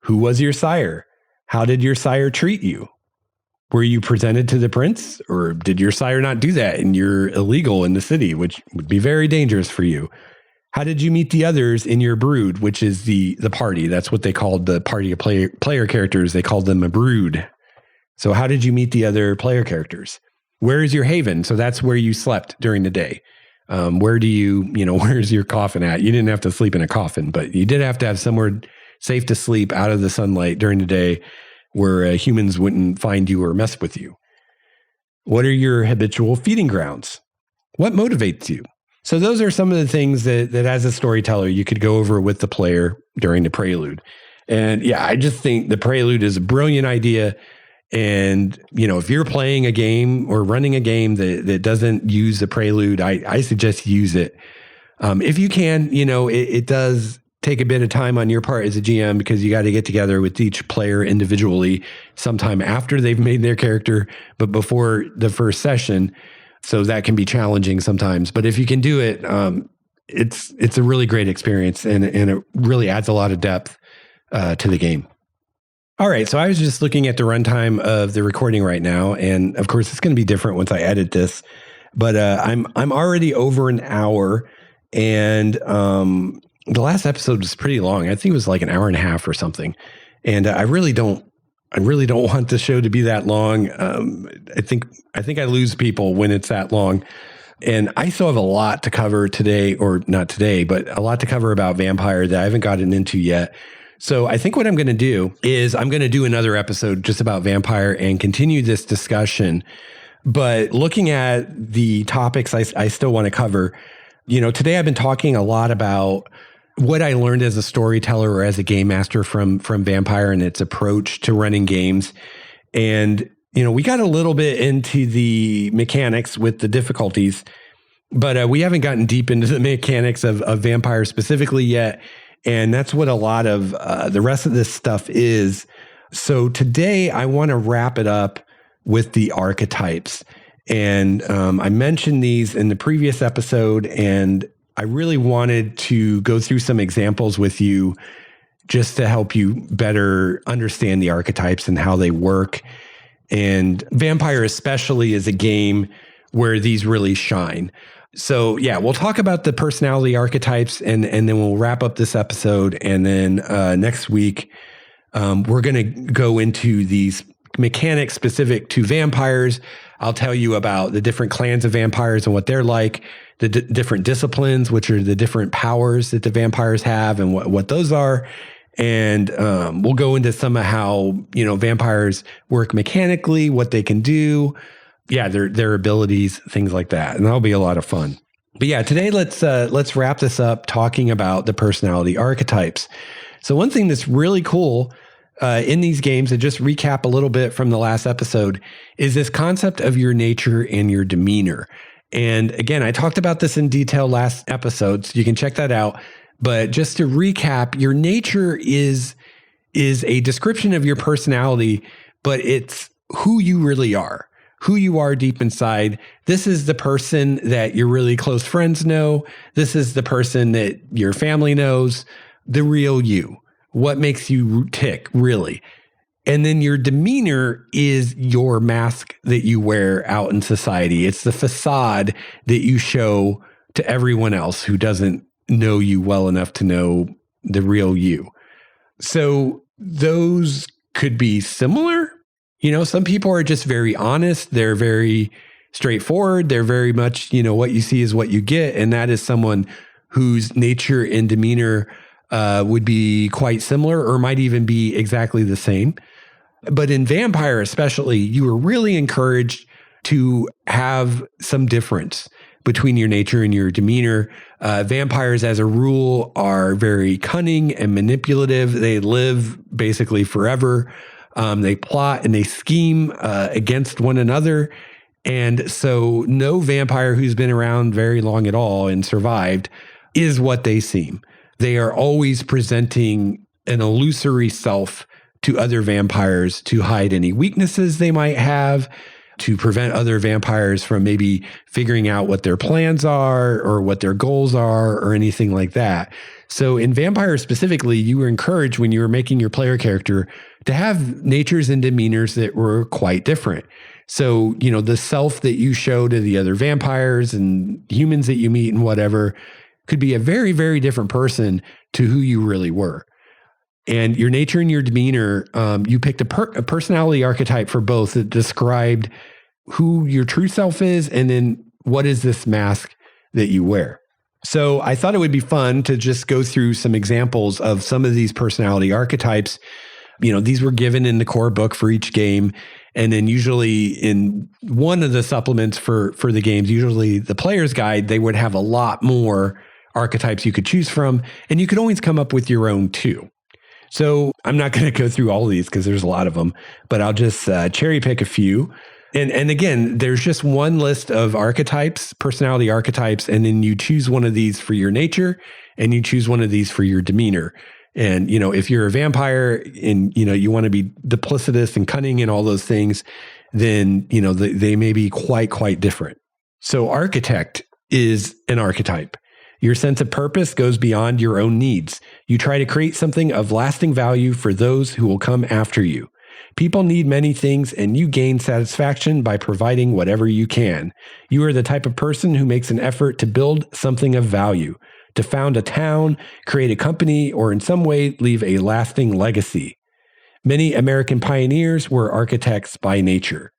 Who was your sire? How did your sire treat you? Were you presented to the prince, or did your sire not do that and you're illegal in the city, which would be very dangerous for you? How did you meet the others in your brood, which is the party? That's what they called the party of player characters. They called them a brood. So how did you meet the other player characters? Where is your haven? So that's where you slept during the day. Where's your coffin at? You didn't have to sleep in a coffin, but you did have to have somewhere safe to sleep out of the sunlight during the day where humans wouldn't find you or mess with you. What are your habitual feeding grounds? What motivates you? So those are some of the things that as a storyteller, you could go over with the player during the prelude. And yeah, I just think the prelude is a brilliant idea. And, if you're playing a game or running a game that doesn't use the prelude, I suggest use it. If you can, it does take a bit of time on your part as a GM because you got to get together with each player individually sometime after they've made their character, but before the first session. So that can be challenging sometimes. But if you can do it, it's a really great experience and it really adds a lot of depth to the game. All right, so I was just looking at the runtime of the recording right now, and of course it's going to be different once I edit this. But I'm already over an hour, and the last episode was pretty long. I think it was like an hour and a half or something. And I really don't want the show to be that long. I think I lose people when it's that long. And I still have a lot to cover today, or not today, but a lot to cover about vampire that I haven't gotten into yet. So I think what I'm going to do is I'm going to do another episode just about vampire and continue this discussion. But looking at the topics I still want to cover, today I've been talking a lot about what I learned as a storyteller or as a game master from vampire and its approach to running games. And, we got a little bit into the mechanics with the difficulties, but we haven't gotten deep into the mechanics of vampire specifically yet. And that's what a lot of the rest of this stuff is. So today I want to wrap it up with the archetypes. And I mentioned these in the previous episode, and I really wanted to go through some examples with you just to help you better understand the archetypes and how they work. And Vampire especially is a game where these really shine. So yeah, we'll talk about the personality archetypes and then we'll wrap up this episode. And then next week, we're going to go into these mechanics specific to vampires. I'll tell you about the different clans of vampires and what they're like, the different disciplines, which are the different powers that the vampires have and what those are. And we'll go into some of how, vampires work mechanically, what they can do. Yeah, their abilities, things like that. And that'll be a lot of fun. But yeah, today let's wrap this up talking about the personality archetypes. So one thing that's really cool in these games, to just recap a little bit from the last episode, is this concept of your nature and your demeanor. And again, I talked about this in detail last episode, so you can check that out. But just to recap, your nature is a description of your personality, but it's who you really are. Who you are deep inside. This is the person that your really close friends know. This is the person that your family knows, the real you. What makes you tick, really. And then your demeanor is your mask that you wear out in society. It's the facade that you show to everyone else who doesn't know you well enough to know the real you. So those could be similar. Some people are just very honest. They're very straightforward. They're very much, what you see is what you get. And that is someone whose nature and demeanor would be quite similar or might even be exactly the same. But in Vampire especially, you are really encouraged to have some difference between your nature and your demeanor. Vampires, as a rule, are very cunning and manipulative. They live basically forever. They plot and they scheme against one another. And so no vampire who's been around very long at all and survived is what they seem. They are always presenting an illusory self to other vampires to hide any weaknesses they might have. to prevent other vampires from maybe figuring out what their plans are or what their goals are or anything like that. So in vampires specifically, you were encouraged when you were making your player character to have natures and demeanors that were quite different. So, the self that you show to the other vampires and humans that you meet and whatever could be a very, very different person to who you really were. And your nature and your demeanor, you picked a personality archetype for both that described who your true self is and then what is this mask that you wear. So I thought it would be fun to just go through some examples of some of these personality archetypes. These were given in the core book for each game. And then usually in one of the supplements for the games, usually the player's guide, they would have a lot more archetypes you could choose from. And you could always come up with your own too. So I'm not going to go through all of these because there's a lot of them, but I'll just cherry pick a few. And again, there's just one list of archetypes, personality archetypes, and then you choose one of these for your nature and you choose one of these for your demeanor. And, if you're a vampire and, you want to be duplicitous and cunning and all those things, then, they may be quite different. So architect is an archetype. Your sense of purpose goes beyond your own needs. You try to create something of lasting value for those who will come after you. People need many things, and you gain satisfaction by providing whatever you can. You are the type of person who makes an effort to build something of value, to found a town, create a company, or in some way leave a lasting legacy. Many American pioneers were architects by nature.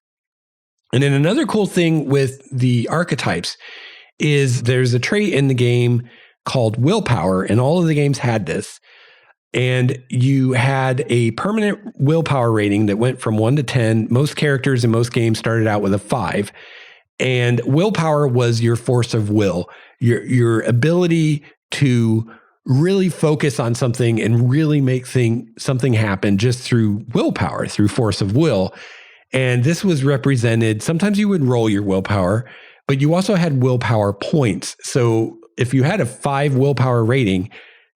And then another cool thing with the archetypes is there's a trait in the game called willpower, and all of the games had this. And you had a permanent willpower rating that went from 1 to 10. Most characters in most games started out with a 5. And willpower was your force of will, your ability to really focus on something and really make something happen just through willpower, through force of will. And this was represented, sometimes you would roll your willpower, but you also had willpower points. So if you had a 5 willpower rating,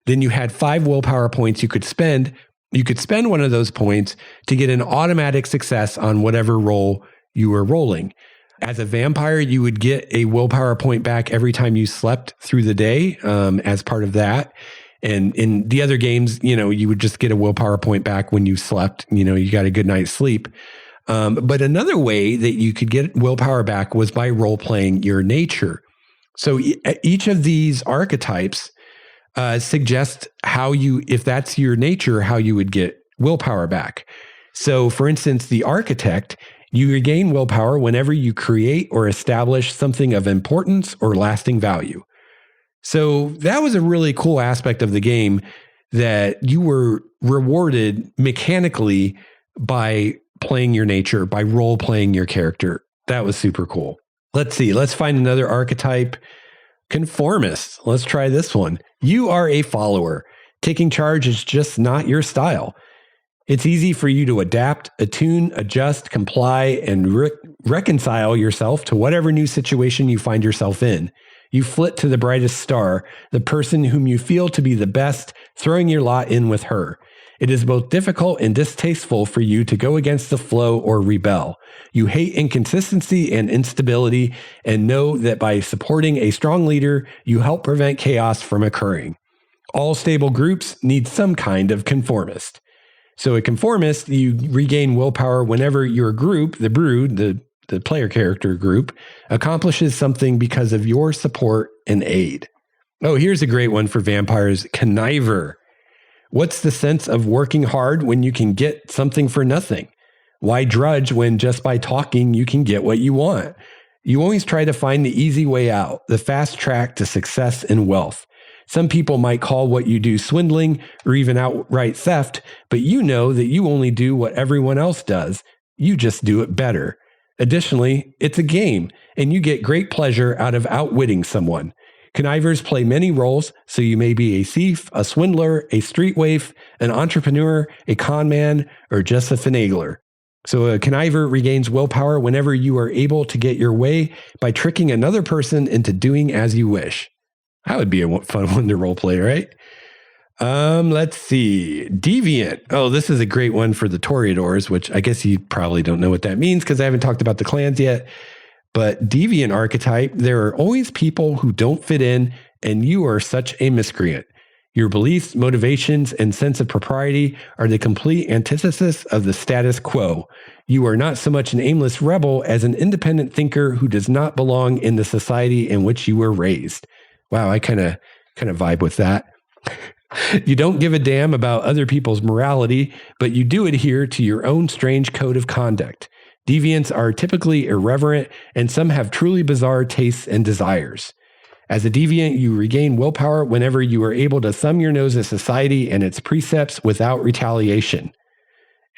then you had 5 willpower points you could spend. You could spend one of those points to get an automatic success on whatever roll you were rolling. As a vampire, you would get a willpower point back every time you slept through the day as part of that. And in the other games, you would just get a willpower point back when you slept. You got a good night's sleep. But another way that you could get willpower back was by role-playing your nature. So each of these archetypes suggest if that's your nature, how you would get willpower back. So for instance, the architect, you regain willpower whenever you create or establish something of importance or lasting value. So that was a really cool aspect of the game, that you were rewarded mechanically by playing your nature, by role-playing your character. That was super cool. Let's see. Let's find another archetype. Conformist. Let's try this one. You are a follower. Taking charge is just not your style. It's easy for you to adapt, attune, adjust, comply, and reconcile yourself to whatever new situation you find yourself in. You flit to the brightest star, the person whom you feel to be the best, throwing your lot in with her. It is both difficult and distasteful for you to go against the flow or rebel. You hate inconsistency and instability and know that by supporting a strong leader, you help prevent chaos from occurring. All stable groups need some kind of conformist. So a conformist, you regain willpower whenever your group, the brood, the player character group, accomplishes something because of your support and aid. Oh, here's a great one for vampires. Conniver. What's the sense of working hard when you can get something for nothing? Why drudge when just by talking you can get what you want? You always try to find the easy way out, the fast track to success and wealth. Some people might call what you do swindling or even outright theft, but you know that you only do what everyone else does. You just do it better. Additionally, it's a game, and you get great pleasure out of outwitting someone. Connivers play many roles, so you may be a thief, a swindler, a street waif, an entrepreneur, a con man, or just a finagler. So a conniver regains willpower whenever you are able to get your way by tricking another person into doing as you wish. That would be a fun one to roleplay, right? Let's see. Deviant. Oh, this is a great one for the Toreadors, which I guess you probably don't know what that means because I haven't talked about the clans yet. But deviant archetype, there are always people who don't fit in, and you are such a miscreant. Your beliefs, motivations, and sense of propriety are the complete antithesis of the status quo. You are not so much an aimless rebel as an independent thinker who does not belong in the society in which you were raised. Wow, I kind of vibe with that. You don't give a damn about other people's morality, but you do adhere to your own strange code of conduct. Deviants are typically irreverent, and some have truly bizarre tastes and desires. As a deviant, you regain willpower whenever you are able to thumb your nose at society and its precepts without retaliation.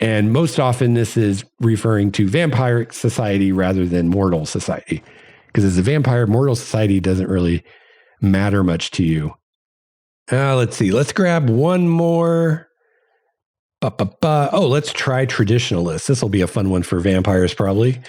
And most often, this is referring to vampire society rather than mortal society. Because as a vampire, mortal society doesn't really matter much to you. Let's see. Let's grab one more. Oh, let's try traditionalists. This will be a fun one for vampires, probably.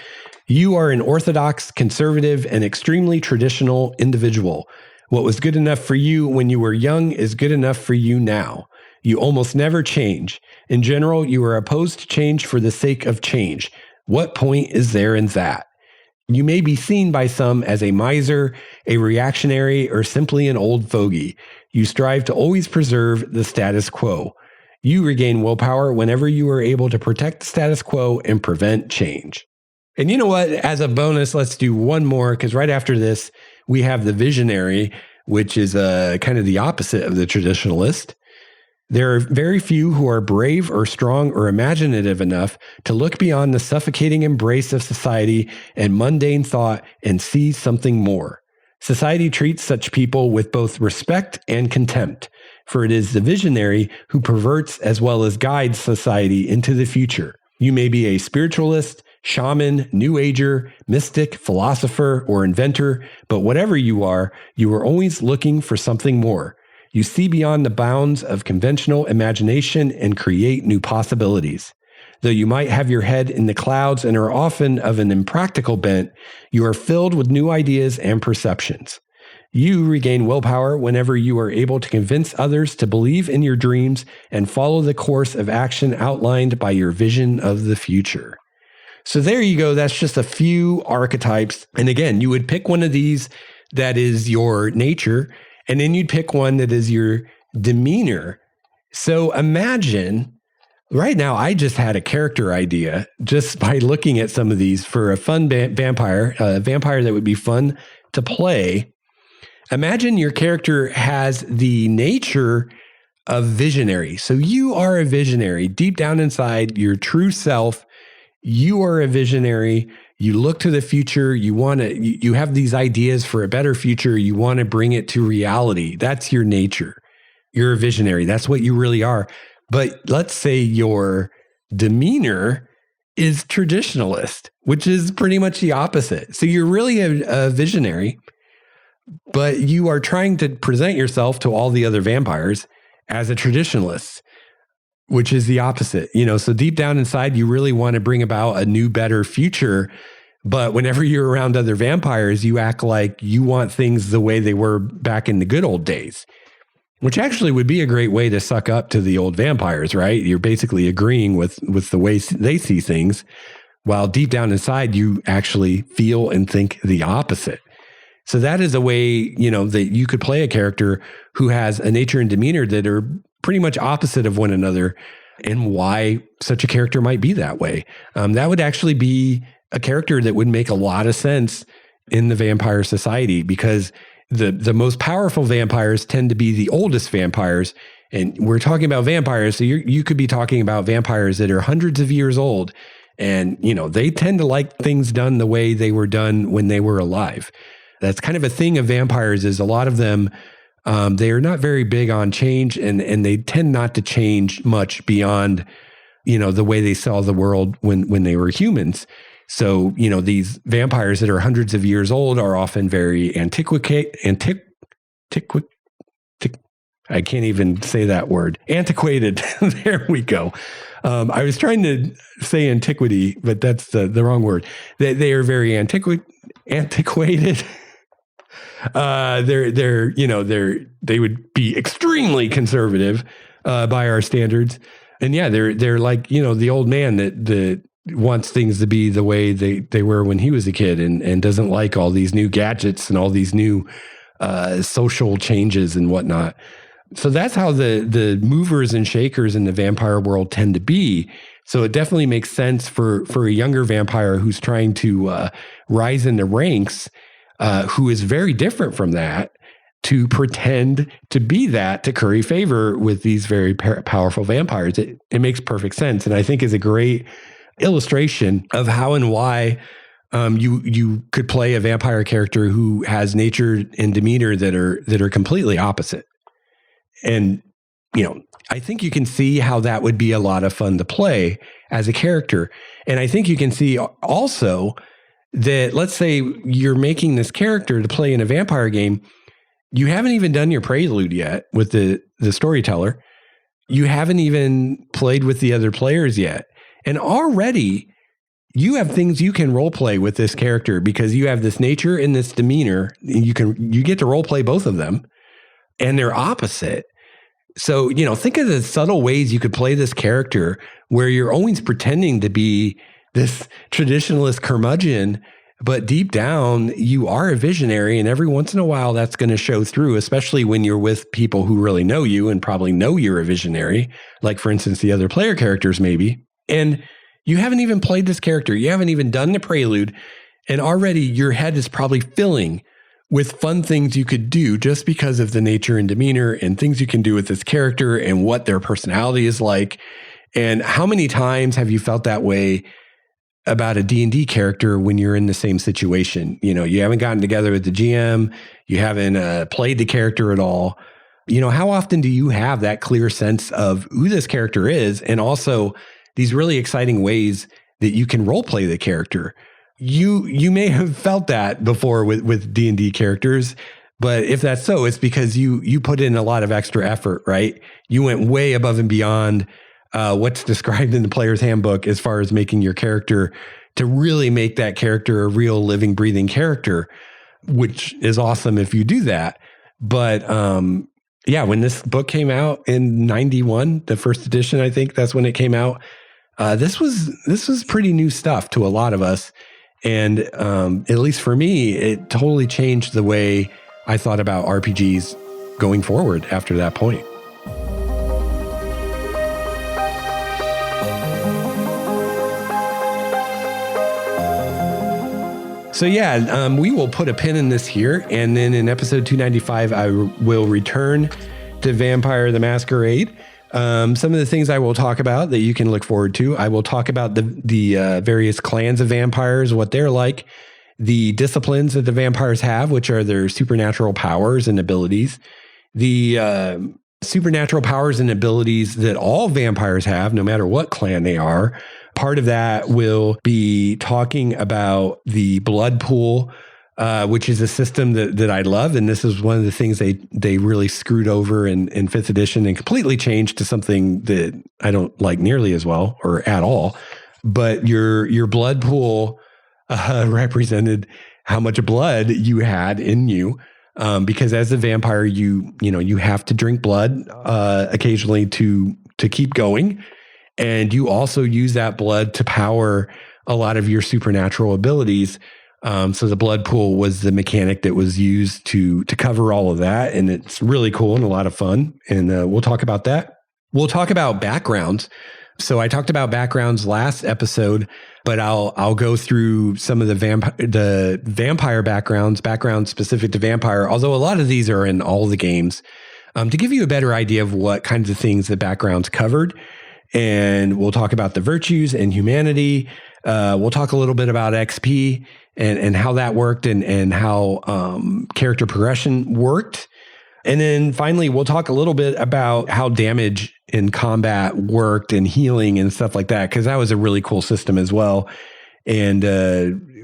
You are an orthodox, conservative, and extremely traditional individual. What was good enough for you when you were young is good enough for you now. You almost never change. In general, you are opposed to change for the sake of change. What point is there in that? You may be seen by some as a miser, a reactionary, or simply an old fogey. You strive to always preserve the status quo. You regain willpower whenever you are able to protect the status quo and prevent change. And you know what? As a bonus, let's do one more, because right after this, we have the visionary, which is kind of the opposite of the traditionalist. There are very few who are brave or strong or imaginative enough to look beyond the suffocating embrace of society and mundane thought and see something more. Society treats such people with both respect and contempt, for it is the visionary who perverts as well as guides society into the future. You may be a spiritualist, shaman, new ager, mystic, philosopher, or inventor, but whatever you are always looking for something more. You see beyond the bounds of conventional imagination and create new possibilities. Though you might have your head in the clouds and are often of an impractical bent, you are filled with new ideas and perceptions. You regain willpower whenever you are able to convince others to believe in your dreams and follow the course of action outlined by your vision of the future. So there you go. That's just a few archetypes. And again, you would pick one of these that is your nature, and then you'd pick one that is your demeanor. So imagine, right now, I just had a character idea just by looking at some of these for a fun vampire, a vampire that would be fun to play. Imagine your character has the nature of visionary. So you are a visionary. Deep down inside, your true self, you are a visionary. You look to the future. You have these ideas for a better future. You want to bring it to reality. That's your nature. You're a visionary. That's what you really are. But let's say your demeanor is traditionalist, which is pretty much the opposite. So you're really a visionary, but you are trying to present yourself to all the other vampires as a traditionalist, which is the opposite. So deep down inside, you really want to bring about a new, better future. But whenever you're around other vampires, you act like you want things the way they were back in the good old days, which actually would be a great way to suck up to the old vampires, right? You're basically agreeing with the way they see things, while deep down inside, you actually feel and think the opposite. So that is a way, that you could play a character who has a nature and demeanor that are pretty much opposite of one another, and why such a character might be that way. That would actually be a character that would make a lot of sense in the vampire society, because the most powerful vampires tend to be the oldest vampires. And we're talking about vampires. So you could be talking about vampires that are hundreds of years old. And, they tend to like things done the way they were done when they were alive. That's kind of a thing of vampires, is a lot of them, they are not very big on change, and they tend not to change much beyond, the way they saw the world when they were humans. So, these vampires that are hundreds of years old are often very I can't even say that word. Antiquated. There we go. I was trying to say antiquity, but that's the wrong word. They are very antiquated. They would be extremely conservative by our standards. And yeah, they're like, the old man that wants things to be the way they were when he was a kid and doesn't like all these new gadgets and all these new social changes and whatnot. So that's how the movers and shakers in the vampire world tend to be. So it definitely makes sense for a younger vampire who's trying to rise in the ranks, who is very different from that, to pretend to be that, to curry favor with these very powerful vampires. It makes perfect sense, and I think is a great illustration of how and why you could play a vampire character who has nature and demeanor that are completely opposite. And I think you can see how that would be a lot of fun to play as a character. And I think you can see also that, let's say you're making this character to play in a vampire game. You haven't even done your prelude yet with the storyteller. You haven't even played with the other players yet. And already you have things you can role play with this character because you have this nature and this demeanor. You get to role play both of them, and they're opposite. So, think of the subtle ways you could play this character where you're always pretending to be this traditionalist curmudgeon, but deep down you are a visionary. And every once in a while that's going to show through, especially when you're with people who really know you and probably know you're a visionary, like for instance, the other player characters maybe. And you haven't even played this character. You haven't even done the prelude. And already your head is probably filling with fun things you could do just because of the nature and demeanor and things you can do with this character and what their personality is like. And how many times have you felt that way about a D&D character when you're in the same situation? You haven't gotten together with the GM, you haven't played the character at all. How often do you have that clear sense of who this character is, and also these really exciting ways that you can role play the character? You may have felt that before with D&D characters, but if that's so, it's because you put in a lot of extra effort, right? You went way above and beyond what's described in the player's handbook as far as making your character to really make that character a real living, breathing character, which is awesome if you do that. But when this book came out in 91, the first edition, I think that's when it came out. This was pretty new stuff to a lot of us. And at least for me, it totally changed the way I thought about RPGs going forward after that point. So we will put a pin in this here. And then in episode 295, I will return to Vampire the Masquerade. Some of the things I will talk about that you can look forward to. I will talk about the various clans of vampires, what they're like, the disciplines that the vampires have, which are their supernatural powers and abilities, the supernatural powers and abilities that all vampires have, no matter what clan they are. Part of that will be talking about the blood pool, which is a system that I love. And this is one of the things they really screwed over in 5th edition and completely changed to something that I don't like nearly as well or at all. But your blood pool represented how much blood you had in you. Because as a vampire, you have to drink blood occasionally to keep going. And you also use that blood to power a lot of your supernatural abilities. So the blood pool was the mechanic that was used to cover all of that. And it's really cool and a lot of fun. And we'll talk about that. We'll talk about backgrounds. So I talked about backgrounds last episode, but I'll go through some of the vampire backgrounds specific to vampire, although a lot of these are in all the games, to give you a better idea of what kinds of things the backgrounds covered. And we'll talk about the virtues and humanity. We'll talk a little bit about XP and how that worked and how character progression worked. And then finally, we'll talk a little bit about how damage in combat worked and healing and stuff like that, because that was a really cool system as well. And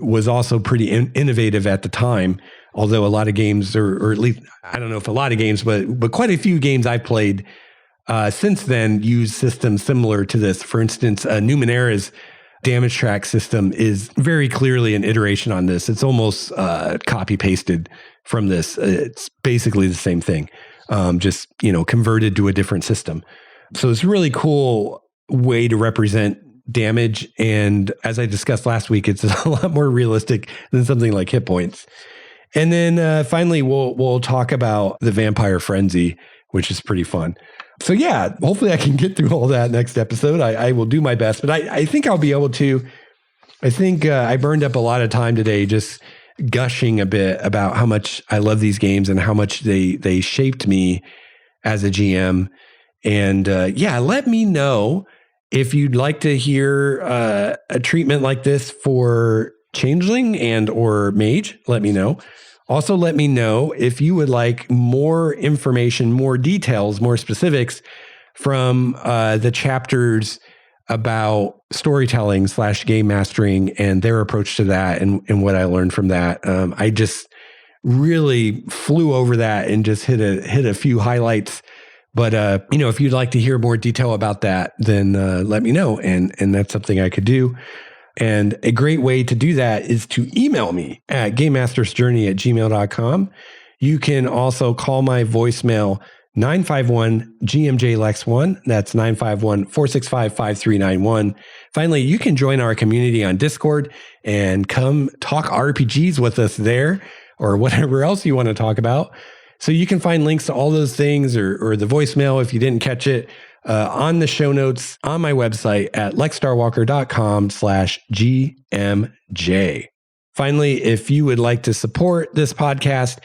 was also pretty innovative at the time. Although a lot of games, or at least, I don't know if a lot of games, but quite a few games I've played since then use systems similar to this. For instance, Numenera's damage track system is very clearly an iteration on this. It's almost copy pasted from this. It's basically the same thing, just, converted to a different system. So it's a really cool way to represent damage. And as I discussed last week, it's a lot more realistic than something like hit points. And then finally, we'll talk about the Vampire Frenzy, which is pretty fun. So yeah, hopefully I can get through all that next episode. I will do my best, but I think I'll be able to. I think I burned up a lot of time today just gushing a bit about how much I love these games and how much they shaped me as a GM. And let me know if you'd like to hear a treatment like this for Changeling and or Mage. Let me know. Also, let me know if you would like more information, more details, more specifics from the chapters about storytelling / game mastering and their approach to that and what I learned from that. I just really flew over that and just hit a few highlights. But, if you'd like to hear more detail about that, then let me know. And that's something I could do. And a great way to do that is to email me at gamemastersjourney@gmail.com. You can also call my voicemail 951-GMJ-LEX1. That's 951-465-5391. Finally, you can join our community on Discord and come talk RPGs with us there or whatever else you want to talk about. So you can find links to all those things or the voicemail if you didn't catch it on the show notes on my website at lexstarwalker.com/GMJ. Finally, if you would like to support this podcast,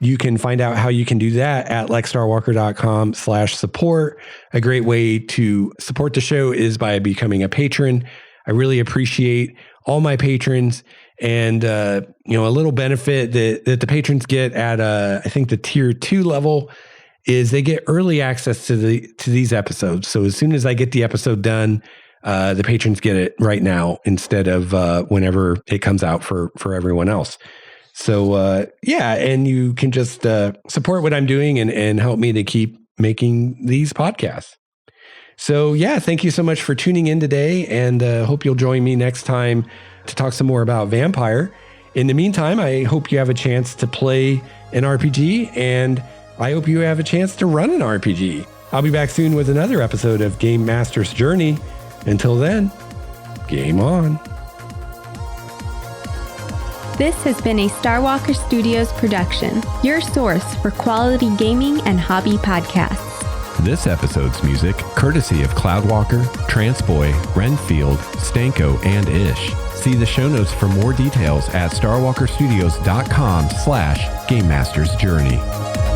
you can find out how you can do that at lexstarwalker.com/support. A great way to support the show is by becoming a patron. I really appreciate all my patrons. And, a little benefit that the patrons get at, I think the tier 2 level is they get early access to these episodes. So as soon as I get the episode done, the patrons get it right now instead of whenever it comes out for everyone else. So, and you can just support what I'm doing and help me to keep making these podcasts. So, thank you so much for tuning in today, and hope you'll join me next time to talk some more about Vampire. In the meantime, I hope you have a chance to play an RPG, and I hope you have a chance to run an RPG. I'll be back soon with another episode of Game Master's Journey. Until then, game on. This has been a Starwalker Studios production, your source for quality gaming and hobby podcasts. This episode's music, courtesy of Cloudwalker, Transboy, Renfield, Stanko, and Ish. See the show notes for more details at starwalkerstudios.com/GameMastersJourney.